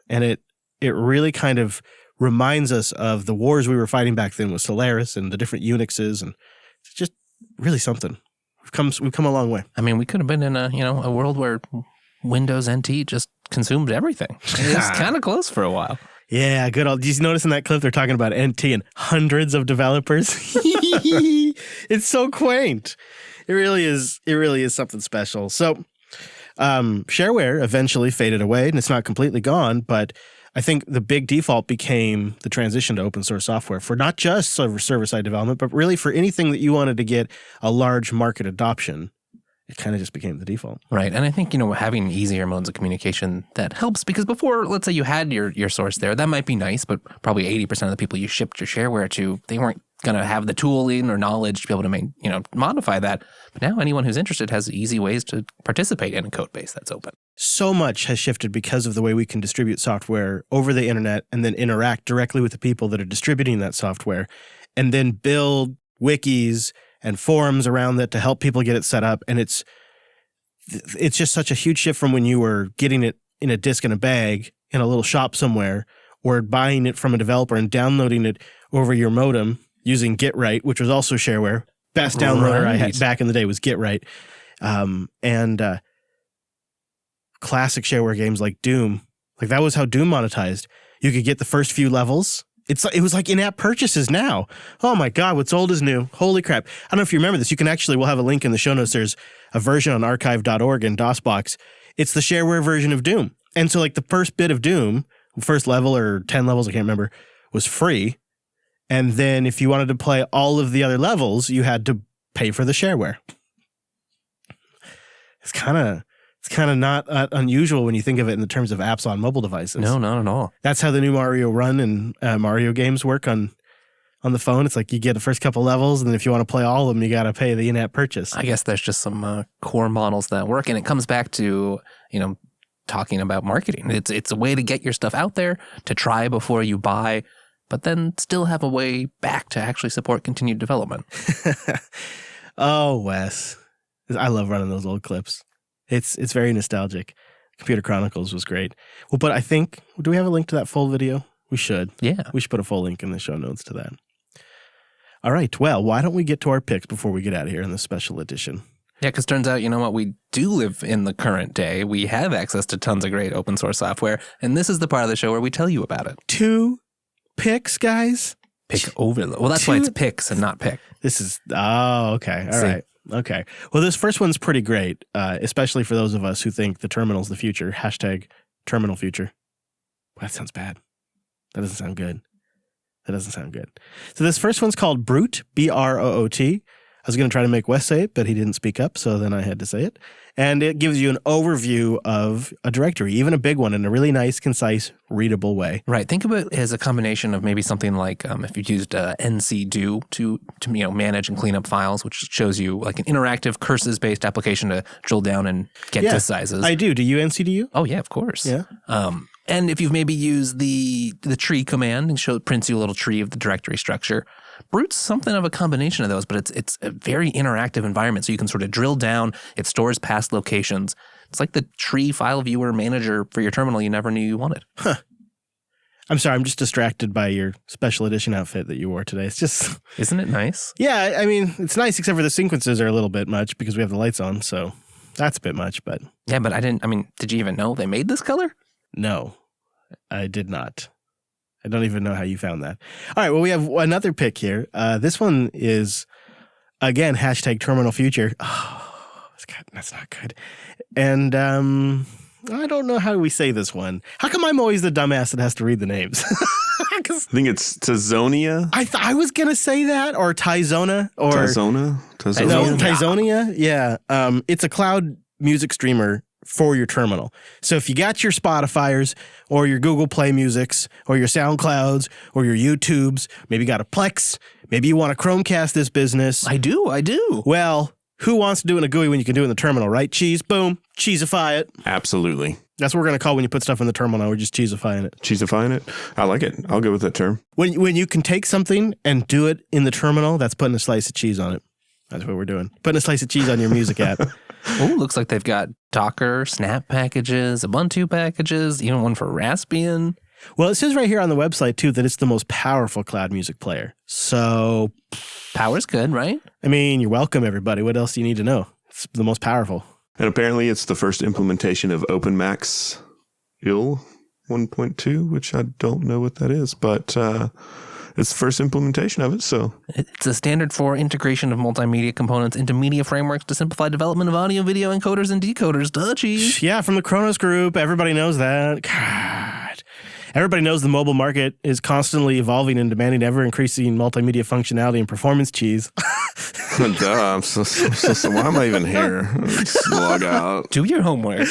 it really kind of reminds us of the wars we were fighting back then with Solaris and the different Unixes, and it's just really something. We've come a long way. I mean, we could have been in a world where Windows NT just consumed everything. It was kind of close for a while. Yeah, good old. Did you notice in that clip they're talking about NT and hundreds of developers? It's so quaint. It really is something special. So shareware eventually faded away, and it's not completely gone, but I think the big default became the transition to open source software for not just server-side development, but really for anything that you wanted to get a large market adoption. It kind of just became the default. Right. And I think, having easier modes of communication, that helps, because before, let's say you had your source there, that might be nice, but probably 80% of the people you shipped your shareware to, they weren't going to have the tooling or knowledge to be able to modify that. But now anyone who's interested has easy ways to participate in a code base that's open. So much has shifted because of the way we can distribute software over the internet and then interact directly with the people that are distributing that software, and then build wikis and forums around that to help people get it set up. And it's just such a huge shift from when you were getting it in a disk in a bag in a little shop somewhere, or buying it from a developer and downloading it over your modem using GetRight, which was also shareware. Best downloader I had back in the day was GetRight. And classic shareware games like Doom, like that was how Doom monetized. You could get the first few levels. It was like in-app purchases now. Oh my God, what's old is new. Holy crap. I don't know if you remember this. You can actually, we'll have a link in the show notes. There's a version on archive.org in DOSBox. It's the shareware version of Doom. And so like the first bit of Doom, first level or 10 levels, I can't remember, was free. And then if you wanted to play all of the other levels, you had to pay for the shareware. It's kind of not unusual when you think of it in the terms of apps on mobile devices. No, not at all. That's how the new Mario Run and Mario games work on the phone. It's like you get the first couple levels, and then if you want to play all of them, you got to pay the in-app purchase. I guess there's just some core models that work, and it comes back to, talking about marketing. It's a way to get your stuff out there, to try before you buy, but then still have a way back to actually support continued development. Oh, Wes. I love running those old clips. It's very nostalgic. Computer Chronicles was great. Well, but I think, do we have a link to that full video? We should. Yeah. We should put a full link in the show notes to that. All right. Well, why don't we get to our picks before we get out of here in this special edition? Yeah, because turns out, we do live in the current day. We have access to tons of great open source software, and this is the part of the show where we tell you about it. 2 picks, guys? Pick overload. Well, that's why it's picks and not pick. This is, okay. All right. Okay. Well, this first one's pretty great, especially for those of us who think the terminal's the future. # terminal future. Well, that sounds bad. That doesn't sound good. So this first one's called Broot, Broot. I was going to try to make Wes say it, but he didn't speak up, so then I had to say it. And it gives you an overview of a directory, even a big one, in a really nice, concise, readable way. Right. Think of it as a combination of maybe something like if you used NCDo to manage and clean up files, which shows you like an interactive curses-based application to drill down and get disk sizes. I do. Do you NCDo? Oh, yeah, of course. Yeah. And if you've maybe used the tree command and prints you a little tree of the directory structure, Broot's something of a combination of those, but it's a very interactive environment. So you can sort of drill down. It stores past locations. It's like the tree file viewer manager for your terminal you never knew you wanted. Huh. I'm sorry. I'm just distracted by your special edition outfit that you wore today. It's just... Isn't it nice? Yeah, I mean, it's nice, except for the sequences are a little bit much because we have the lights on, so that's a bit much, but... Yeah, but did you even know they made this color? No, I did not. I don't even know how you found that. All right, well, we have another pick here. This one is, again, # terminal future. Oh, that's not good. And I don't know how we say this one. How come I'm always the dumbass that has to read the names? I think it's Tizonia. I was going to say that, or Tizona. Or Tizonia? No, Tizonia, yeah. It's a cloud music streamer for your terminal. So if you got your Spotify's or your Google Play Musics or your SoundClouds or your YouTubes, maybe you got a Plex, maybe you want to Chromecast this business. I do. Well, Who wants to do it in a GUI when you can do it in the terminal, right? Cheese, boom, cheesify it. Absolutely. That's what we're going to call when you put stuff in the terminal. We're just cheesifying it. Cheesifying it? I like it. I'll go with that term. When you can take something and do it in the terminal, that's putting a slice of cheese on it. That's what we're doing. Putting a slice of cheese on your music app. Oh, looks like they've got Docker, Snap packages, Ubuntu packages, even one for Raspbian. Well, it says right here on the website, too, that it's the most powerful cloud music player. So power's good, right? I mean, you're welcome, everybody. What else do you need to know? It's the most powerful. And apparently it's the first implementation of OpenMax IL 1.2, which I don't know what that is, but it's the first implementation of it. So it's a standard for integration of multimedia components into media frameworks to simplify development of audio, video encoders, and decoders. Dutchies. Yeah, from the Kronos Group. Everybody knows that. God. Everybody knows the mobile market is constantly evolving and demanding ever-increasing multimedia functionality and performance cheese. Duh, so why am I even here? Just log out. Do your homework.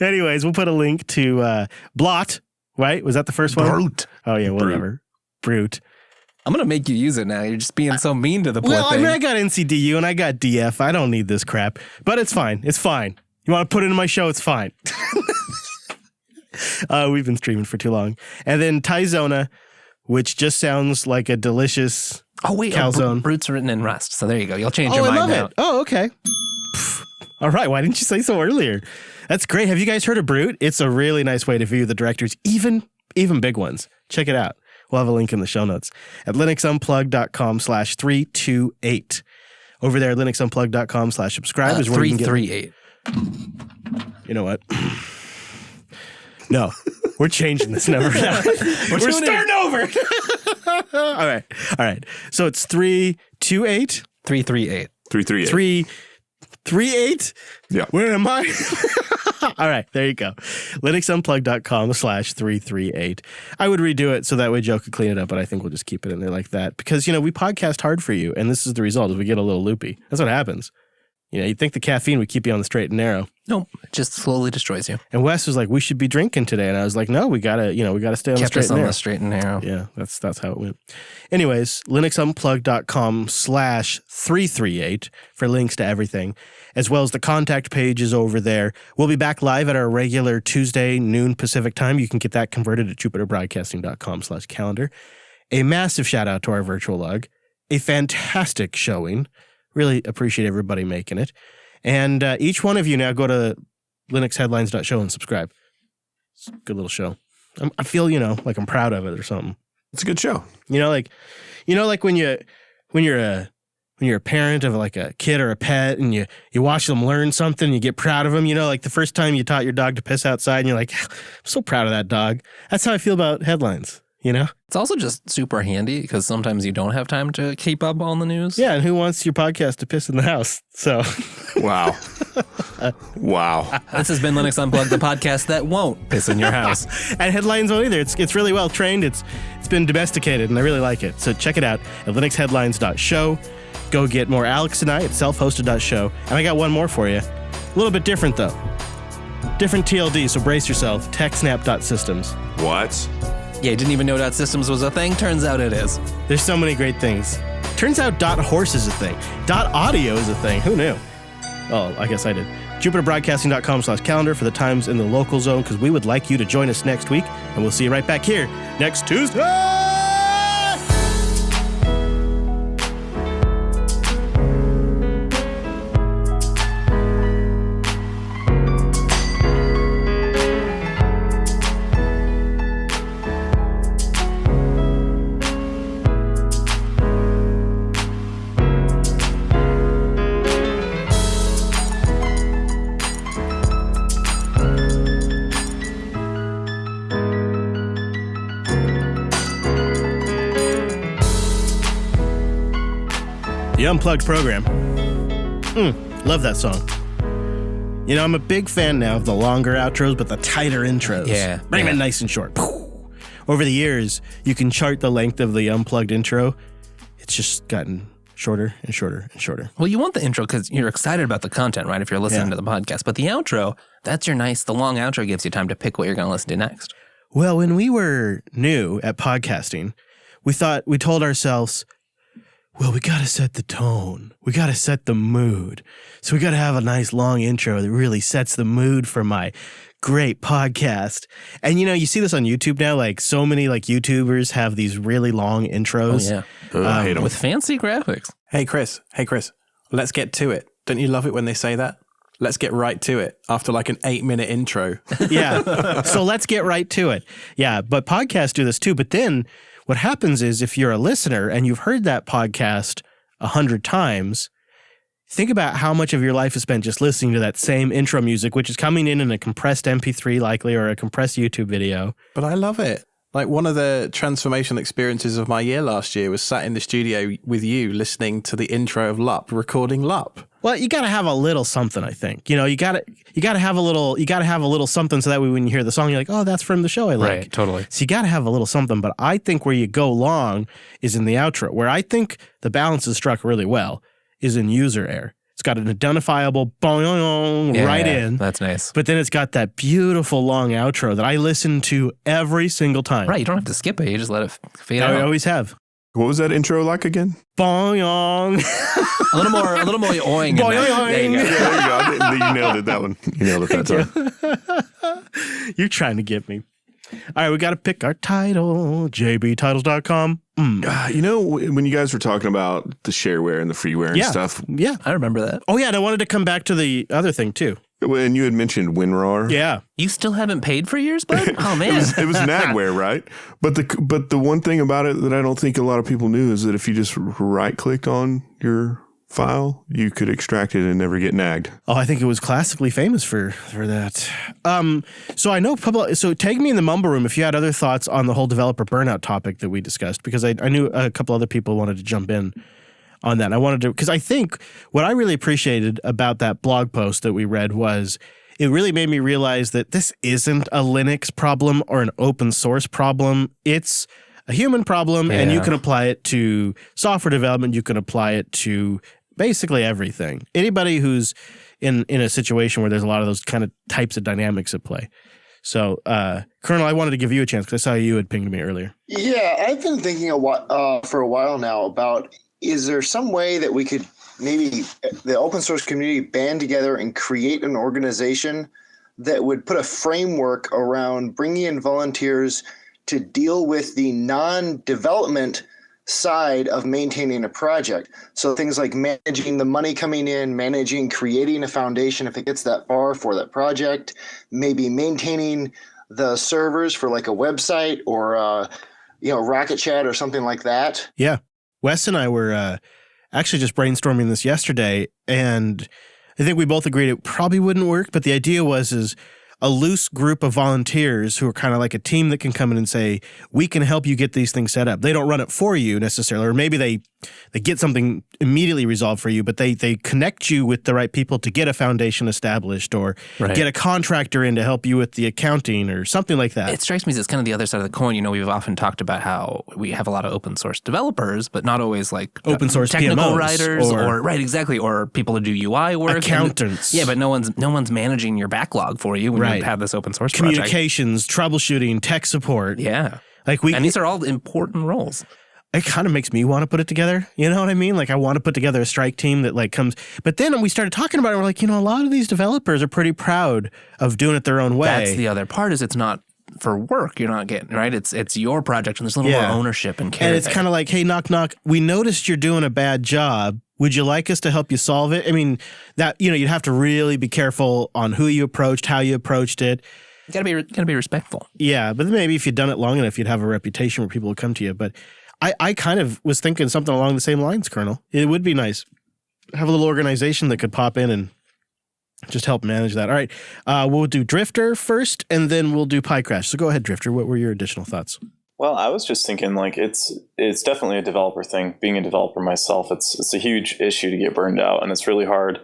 Anyways, we'll put a link to Blot, right? Was that the first one? Brute. Oh, yeah, whatever. Brute. I'm going to make you use it now. You're just being so mean to the poor thing. I mean, I got NCDU and I got DF. I don't need this crap. But it's fine. It's fine. You want to put it in my show? It's fine. We've been streaming for too long. And then Tyzona, which just sounds like a delicious calzone. Brute's written in Rust. So there you go. You'll change your mind I love now. It. Oh, okay. All right. Why didn't you say so earlier? That's great. Have you guys heard of Brute? It's a really nice way to view the directories, even big ones. Check it out. We'll have a link in the show notes at linuxunplugged.com/328. Over there at linuxunplugged.com/subscribe is where you can get 338. You know what? No, we're changing this number now. We're starting over. All right. So it's 328? 338. 338. 338? Yeah. Where am I? All right, there you go. linuxunplugged.com/338. I would redo it so that way Joe could clean it up, but I think we'll just keep it in there like that because, we podcast hard for you, and this is the result. Is we get a little loopy. That's what happens. You'd think the caffeine would keep you on the straight and narrow. Nope, it just slowly destroys you. And Wes was like, "We should be drinking today," and I was like, "No, we gotta stay on the straight and narrow." Kept us on the straight and narrow. Yeah, that's how it went. Anyways, linuxunplugged.com/338 for links to everything, as well as the contact page is over there. We'll be back live at our regular Tuesday noon Pacific time. You can get that converted at jupiterbroadcasting.com/calendar. A massive shout out to our virtual log. A fantastic showing. Really appreciate everybody making it. And each one of you now go to linuxheadlines.show and subscribe. It's a good little show. I feel, like I'm proud of it or something. It's a good show. Like when you're a parent of like a kid or a pet and you watch them learn something, you get proud of them, like the first time you taught your dog to piss outside and you're like, I'm so proud of that dog. That's how I feel about headlines. It's also just super handy because sometimes you don't have time to keep up on the news. Yeah, and who wants your podcast to piss in the house? So, wow. This has been Linux Unplugged, the podcast that won't piss in your house. And headlines won't either. It's really well trained. It's been domesticated, and I really like it. So check it out at linuxheadlines.show. Go get more Alex and I at selfhosted.show. And I got one more for you. A little bit different though. Different TLD. So brace yourself. TechSnap.systems. What? Yeah, didn't even know .systems was a thing. Turns out it is. There's so many great things. Turns out .horse is a thing. .audio is a thing. Who knew? Oh, I guess I did. JupiterBroadcasting.com/calendar for the times in the local zone because we would like you to join us next week, and we'll see you right back here next Tuesday. The Unplugged program. Love that song. I'm a big fan now of the longer outros, but the tighter intros. Yeah. Bring it nice and short. Over the years, you can chart the length of the Unplugged intro. It's just gotten shorter and shorter and shorter. Well, you want the intro because you're excited about the content, right? If you're listening to the podcast. But the outro, the long outro gives you time to pick what you're going to listen to next. Well, when we were new at podcasting, we told ourselves, well, we got to set the tone. We got to set the mood. So we got to have a nice long intro that really sets the mood for my great podcast. And, you know, you see this on YouTube now. Like, so many, like, YouTubers have these really long intros. Oh, yeah. I hate 'em. With fancy graphics. Hey, Chris, let's get to it. Don't you love it when they say that? Let's get right to it after like an 8-minute intro. Yeah. So let's get right to it. Yeah. But podcasts do this too. But then what happens is if you're a listener and you've heard that podcast 100 times, think about how much of your life is spent just listening to that same intro music, which is coming in a compressed MP3 likely or a compressed YouTube video. But I love it. Like, one of the transformational experiences of my year last year was sat in the studio with you listening to the intro of LUP, recording LUP. Well, you got to have a little something, I think. You know, you got to have a little something so that way when you hear the song, you're like, oh, that's from the show I like. Right, totally. So you got to have a little something. But I think where you go long is in the outro, where I think the balance is struck really well is in user air. It's got an identifiable boing right in. That's nice. But then it's got that beautiful long outro that I listen to every single time. Right, you don't have to skip it. You just let it fade out. I always have. What was that intro like again? Boing. a little more oing. Boing. There you go. There you go. You nailed it, that one. You nailed it that time. You're trying to get me. All right, we got to pick our title, jbtitles.com. You know, when you guys were talking about the shareware and the freeware and stuff. Yeah. I remember that. Oh, yeah, and I wanted to come back to the other thing, too. When you had mentioned WinRAR. Yeah. You still haven't paid for yours, bud? Oh, man. It was Nagware, right? But the one thing about it that I don't think a lot of people knew is that if you just right-clicked on your file, you could extract it and never get nagged. Oh, I think it was classically famous for that. So I know, so tag me in the mumble room if you had other thoughts on the whole developer burnout topic that we discussed, because I knew a couple other people wanted to jump in on that. I wanted to, because I think what I really appreciated about that blog post that we read was it really made me realize that this isn't a Linux problem or an open source problem. It's a human problem, and you can apply it to software development. You can apply it to basically everything. Anybody who's in a situation where there's a lot of those kind of types of dynamics at play. So, Colonel, I wanted to give you a chance because I saw you had pinged me earlier. Yeah, I've been thinking for a while now about, is there some way that we could maybe the open source community band together and create an organization that would put a framework around bringing in volunteers to deal with the non-development side of maintaining a project. So things like managing the money coming in, creating a foundation if it gets that far for that project, maybe maintaining the servers for like a website or Rocket Chat or something like that. Yeah. Wes and I were actually just brainstorming this yesterday, and I think we both agreed it probably wouldn't work, but the idea is a loose group of volunteers who are kind of like a team that can come in and say, we can help you get these things set up. They don't run it for you necessarily, or maybe they get something immediately resolved for you, but they connect you with the right people to get a foundation established or get a contractor in to help you with the accounting or something like that. It strikes me as it's kind of the other side of the coin. You know, we've often talked about how we have a lot of open source developers, but not always like open source technical PMOs writers or right, exactly, or people who do UI work. Accountants. But no one's managing your backlog for you when you have this open source communications, troubleshooting, tech support. Yeah. And these are all important roles. It kind of makes me want to put it together. You know what I mean? Like, I want to put together a strike team that like comes. But then we started talking about it. We're like, a lot of these developers are pretty proud of doing it their own way. That's the other part, is it's not for work. You're not getting, right? It's your project, and there's a little more ownership and care. And it's kind of like, hey, knock, knock. We noticed you're doing a bad job. Would you like us to help you solve it? I mean, that, you'd have to really be careful on who you approached, how you approached it. You gotta be respectful. Yeah, but maybe if you'd done it long enough, you'd have a reputation where people would come to you. But I kind of was thinking something along the same lines, Colonel. It would be nice. Have a little organization that could pop in and just help manage that. All right, we'll do Drifter first, and then we'll do Pi Crash. So go ahead, Drifter. What were your additional thoughts? Well, I was just thinking, like, it's definitely a developer thing. Being a developer myself, it's a huge issue to get burned out, and it's really hard,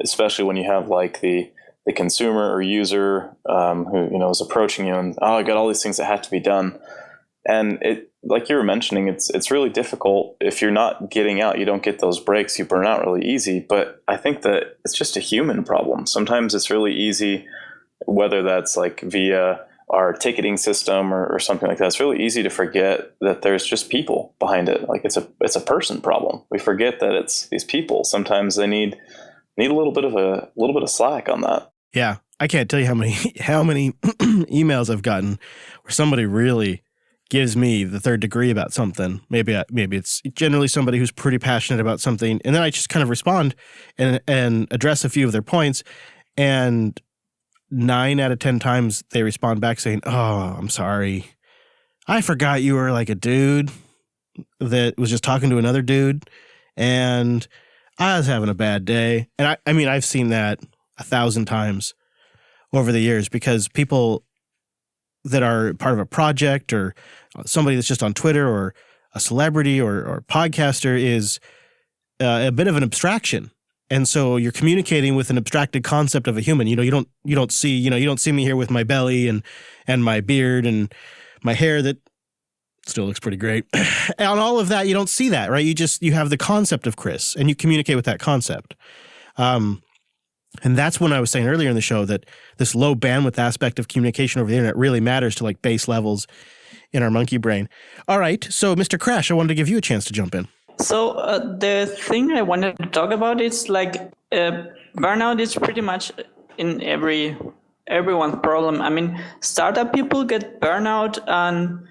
especially when you have like the consumer or user who is approaching you and, I got all these things that have to be done. And it, like you were mentioning, it's really difficult. If you're not getting out, you don't get those breaks, you burn out really easy. But I think that it's just a human problem. Sometimes it's really easy, whether that's like via our ticketing system or something like that, it's really easy to forget that there's just people behind it. Like it's a person problem. We forget that it's these people. Sometimes they need a little bit of slack on that. Yeah, I can't tell you how many emails I've gotten where somebody really gives me the third degree about something. Maybe it's generally somebody who's pretty passionate about something, and then I just kind of respond and address a few of their points, and 9 out of 10 times they respond back saying, "Oh, I'm sorry. I forgot you were like a dude that was just talking to another dude, and I was having a bad day." And I mean, I've seen that 1,000 times over the years, because people that are part of a project or somebody that's just on Twitter or a celebrity or podcaster is a bit of an abstraction. And so you're communicating with an abstracted concept of a human. You don't see me here with my belly and my beard and my hair that still looks pretty great. And on all of that, you don't see that, right? You have the concept of Chris and you communicate with that concept. And that's when I was saying earlier in the show that this low bandwidth aspect of communication over the internet really matters to like base levels in our monkey brain. All right. So Mr. Crash, I wanted to give you a chance to jump in. So the thing I wanted to talk about is like burnout is pretty much in everyone's problem. I mean, startup people get burnout, and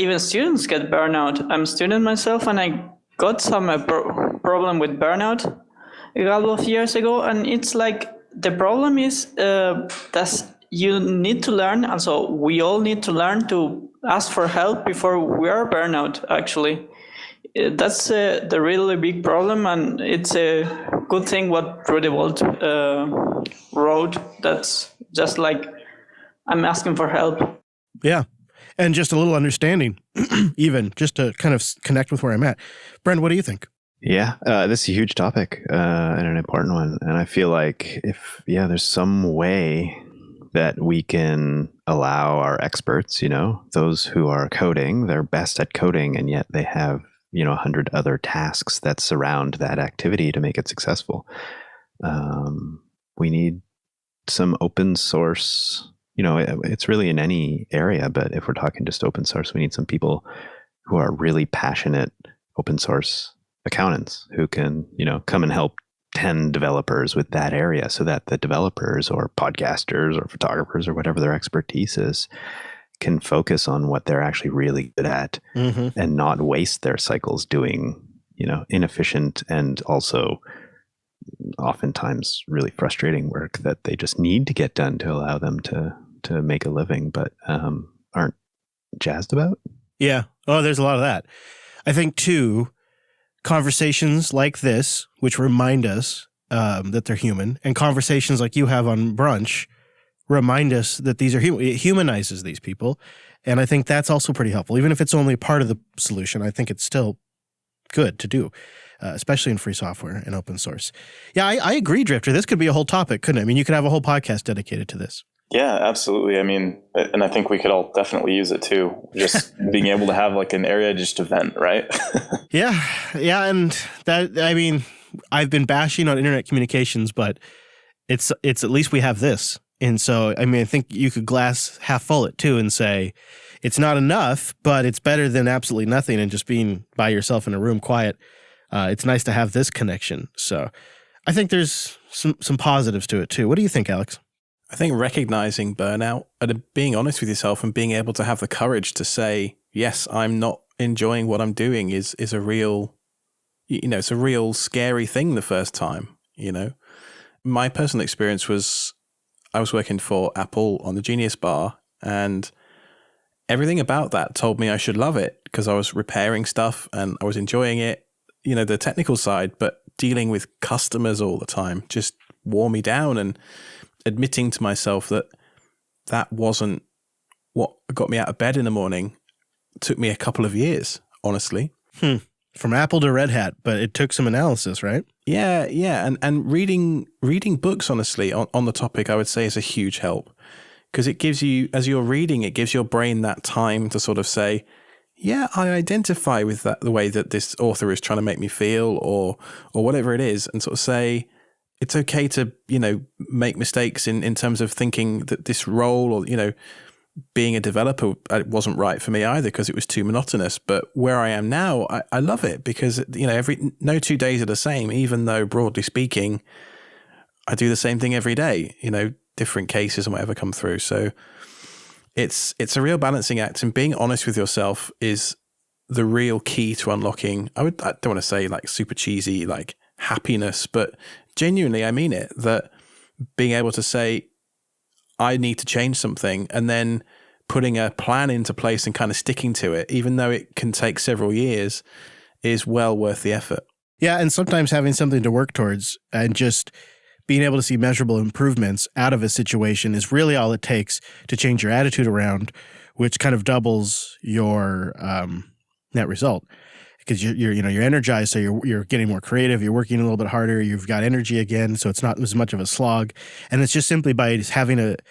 even students get burnout. I'm a student myself, and I got some problem with burnout a couple of years ago, and it's like the problem is that you need to learn, and so we all need to learn to ask for help before we are burnout, actually. That's the really big problem, and it's a good thing what Rudewald wrote. That's just like, I'm asking for help. Yeah, and just a little understanding, even just to kind of connect with where I'm at. Brent, what do you think? Yeah, this is a huge topic and an important one. And I feel like there's some way that we can allow our experts, those who are coding, they're best at coding, and yet they have 100 other tasks that surround that activity to make it successful. We need some open source, it's really in any area, but if we're talking just open source, we need some people who are really passionate open source accountants who can, come and help 10 developers with that area, so that the developers or podcasters or photographers or whatever their expertise is can focus on what they're actually really good at, and not waste their cycles doing, inefficient and also oftentimes really frustrating work that they just need to get done to allow them to make a living, but aren't jazzed about. Yeah. Oh, there's a lot of that. I think too, conversations like this, which remind us that they're human, and conversations like you have on brunch remind us that these are human. It humanizes these people. And I think that's also pretty helpful. Even if it's only part of the solution, I think it's still good to do, especially in free software and open source. Yeah, I agree, Drifter. This could be a whole topic, couldn't it? I mean, you could have a whole podcast dedicated to this. Yeah, absolutely. I mean, and I think we could all definitely use it too. Just being able to have like an area just to vent, right? Yeah. And that, I mean, I've been bashing on internet communications, but it's at least we have this. And so, I mean, I think you could glass half full it too and say it's not enough, but it's better than absolutely nothing and just being by yourself in a room quiet. It's nice to have this connection. So I think there's some positives to it too. What do you think, Alex? I think recognizing burnout and being honest with yourself and being able to have the courage to say, yes, I'm not enjoying what I'm doing is a real, it's a real scary thing the first time, My personal experience was I was working for Apple on the Genius Bar, and everything about that told me I should love it because I was repairing stuff and I was enjoying it, the technical side, but dealing with customers all the time just wore me down, and admitting to myself that wasn't what got me out of bed in the morning took me a couple of years, honestly. From Apple to Red Hat, but it took some analysis, right? Yeah. And reading books, honestly, on the topic, I would say is a huge help, because it gives you, as you're reading, it gives your brain that time to sort of say, yeah, I identify with that, the way that this author is trying to make me feel or whatever it is, and sort of say, it's okay to, make mistakes in terms of thinking that this role or, being a developer, it wasn't right for me either because it was too monotonous. But where I am now, I love it because, you know, no 2 days are the same, even though broadly speaking, I do the same thing every day, you know, different cases and whatever come through. So it's a real balancing act, and being honest with yourself is the real key to unlocking. I don't want to say like super cheesy, like happiness, but genuinely, I mean it, that being able to say, I need to change something, and then putting a plan into place and kind of sticking to it, even though it can take several years, is well worth the effort. Yeah, and sometimes having something to work towards and just being able to see measurable improvements out of a situation is really all it takes to change your attitude around, which kind of doubles your net result. Because you're energized, so you're getting more creative, you're working a little bit harder, you've got energy again, so it's not as much of a slog. And it's just simply by having it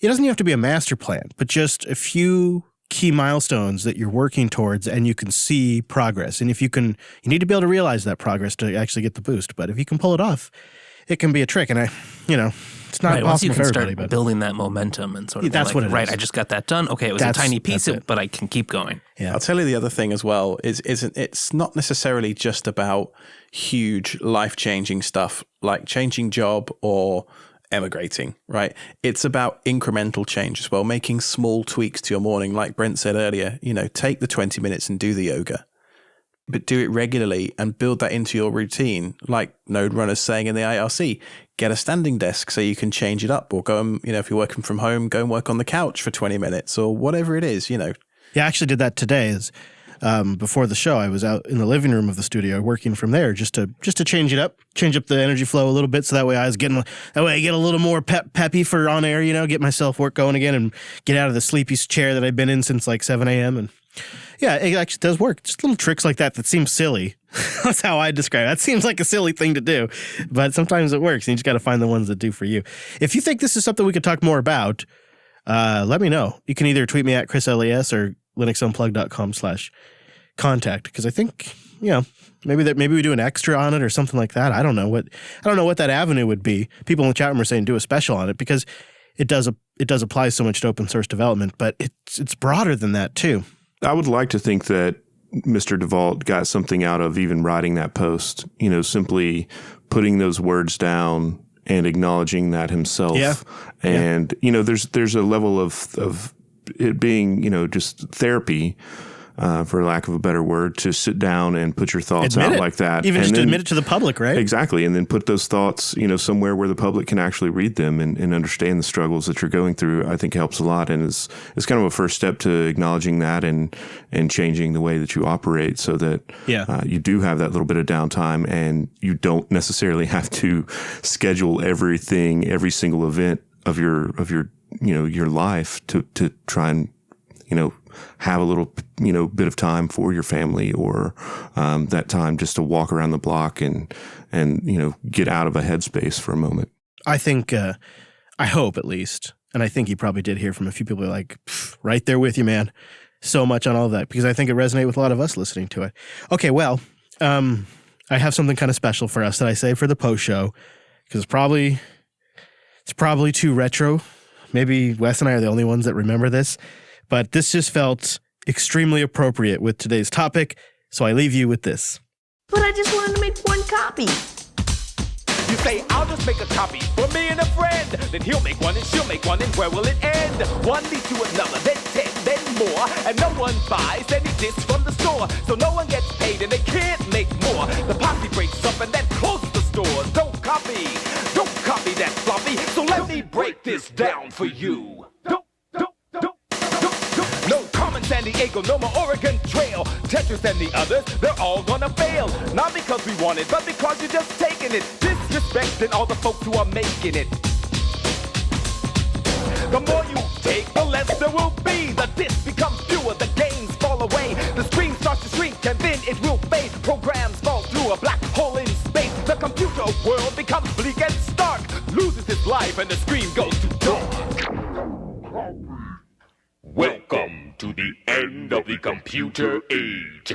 doesn't even have to be a master plan, but just a few key milestones that you're working towards and you can see progress. And you need to be able to realize that progress to actually get the boost. But if you can pull it off, it can be a trick. And it's not right, once you possible can for start everybody. But building that momentum and sort of that's what it right, is. I just got that done. Okay, it was a tiny piece of it, but I can keep going. Yeah. I'll tell you the other thing as well is it's not necessarily just about huge life-changing stuff like changing job or emigrating, right? It's about incremental change as well, making small tweaks to your morning. Like Brent said earlier, take the 20 minutes and do the yoga, but do it regularly and build that into your routine. Like Node Runner's saying in the IRC, get a standing desk so you can change it up, or go and, if you're working from home, go and work on the couch for 20 minutes or whatever it is, Yeah, I actually did that today. Before the show, I was out in the living room of the studio working from there just to change it up, change up the energy flow a little bit, so that way I get a little more peppy for on air, get myself work going again and get out of the sleepy chair that I've been in since like 7 a.m. And yeah, it actually does work. Just little tricks like that seem silly. That's how I describe it. That seems like a silly thing to do, but sometimes it works, and you just got to find the ones that do for you. If you think this is something we could talk more about, let me know. You can either tweet me at ChrisLES or linuxunplugged.com/contact, because I think, maybe we do an extra on it or something like that. I don't know what that avenue would be. People in the chat room are saying do a special on it because it does apply so much to open source development, but it's broader than that too. I would like to think that Mr. DeVault got something out of even writing that post, simply putting those words down and acknowledging that himself. Yeah. And, there's a level of it being, just therapy, for lack of a better word, to sit down and put your thoughts out like that. Even just to admit it to the public, right? Exactly. And then put those thoughts, somewhere where the public can actually read them and understand the struggles that you're going through, I think helps a lot. And it's kind of a first step to acknowledging that and changing the way that you operate so that you do have that little bit of downtime and you don't necessarily have to schedule every single event of your your life to try and, have a little, bit of time for your family or that time just to walk around the block and get out of a headspace for a moment. I think, I hope at least, and I think you probably did hear from a few people like, right there with you, man. So much on all of that, because I think it resonated with a lot of us listening to it. Okay, well, I have something kind of special for us that I say for the post show, because it's probably too retro. Maybe Wes and I are the only ones that remember this. But this just felt extremely appropriate with today's topic, so I leave you with this. But I just wanted to make one copy. You say, I'll just make a copy for me and a friend. Then he'll make one and she'll make one, and where will it end? One leads to another, then 10, then more. And no one buys any discs from the store. So no one gets paid and they can't make more. The posse breaks up and then closes the stores. Don't copy that floppy. So let me break this down for you. No Carmen San Diego, no more Oregon Trail. Tetris and the others, they're all gonna fail. Not because we want it, but because you're just taking it. Disrespecting all the folks who are making it. The more you take, the less there will be. The discs become fewer, the games fall away. The screen starts to shrink and then it will fade. Programs fall through a black hole in space. The computer world becomes bleak and stark. Loses its life and the screen goes to dark. Welcome to the end of the computer age.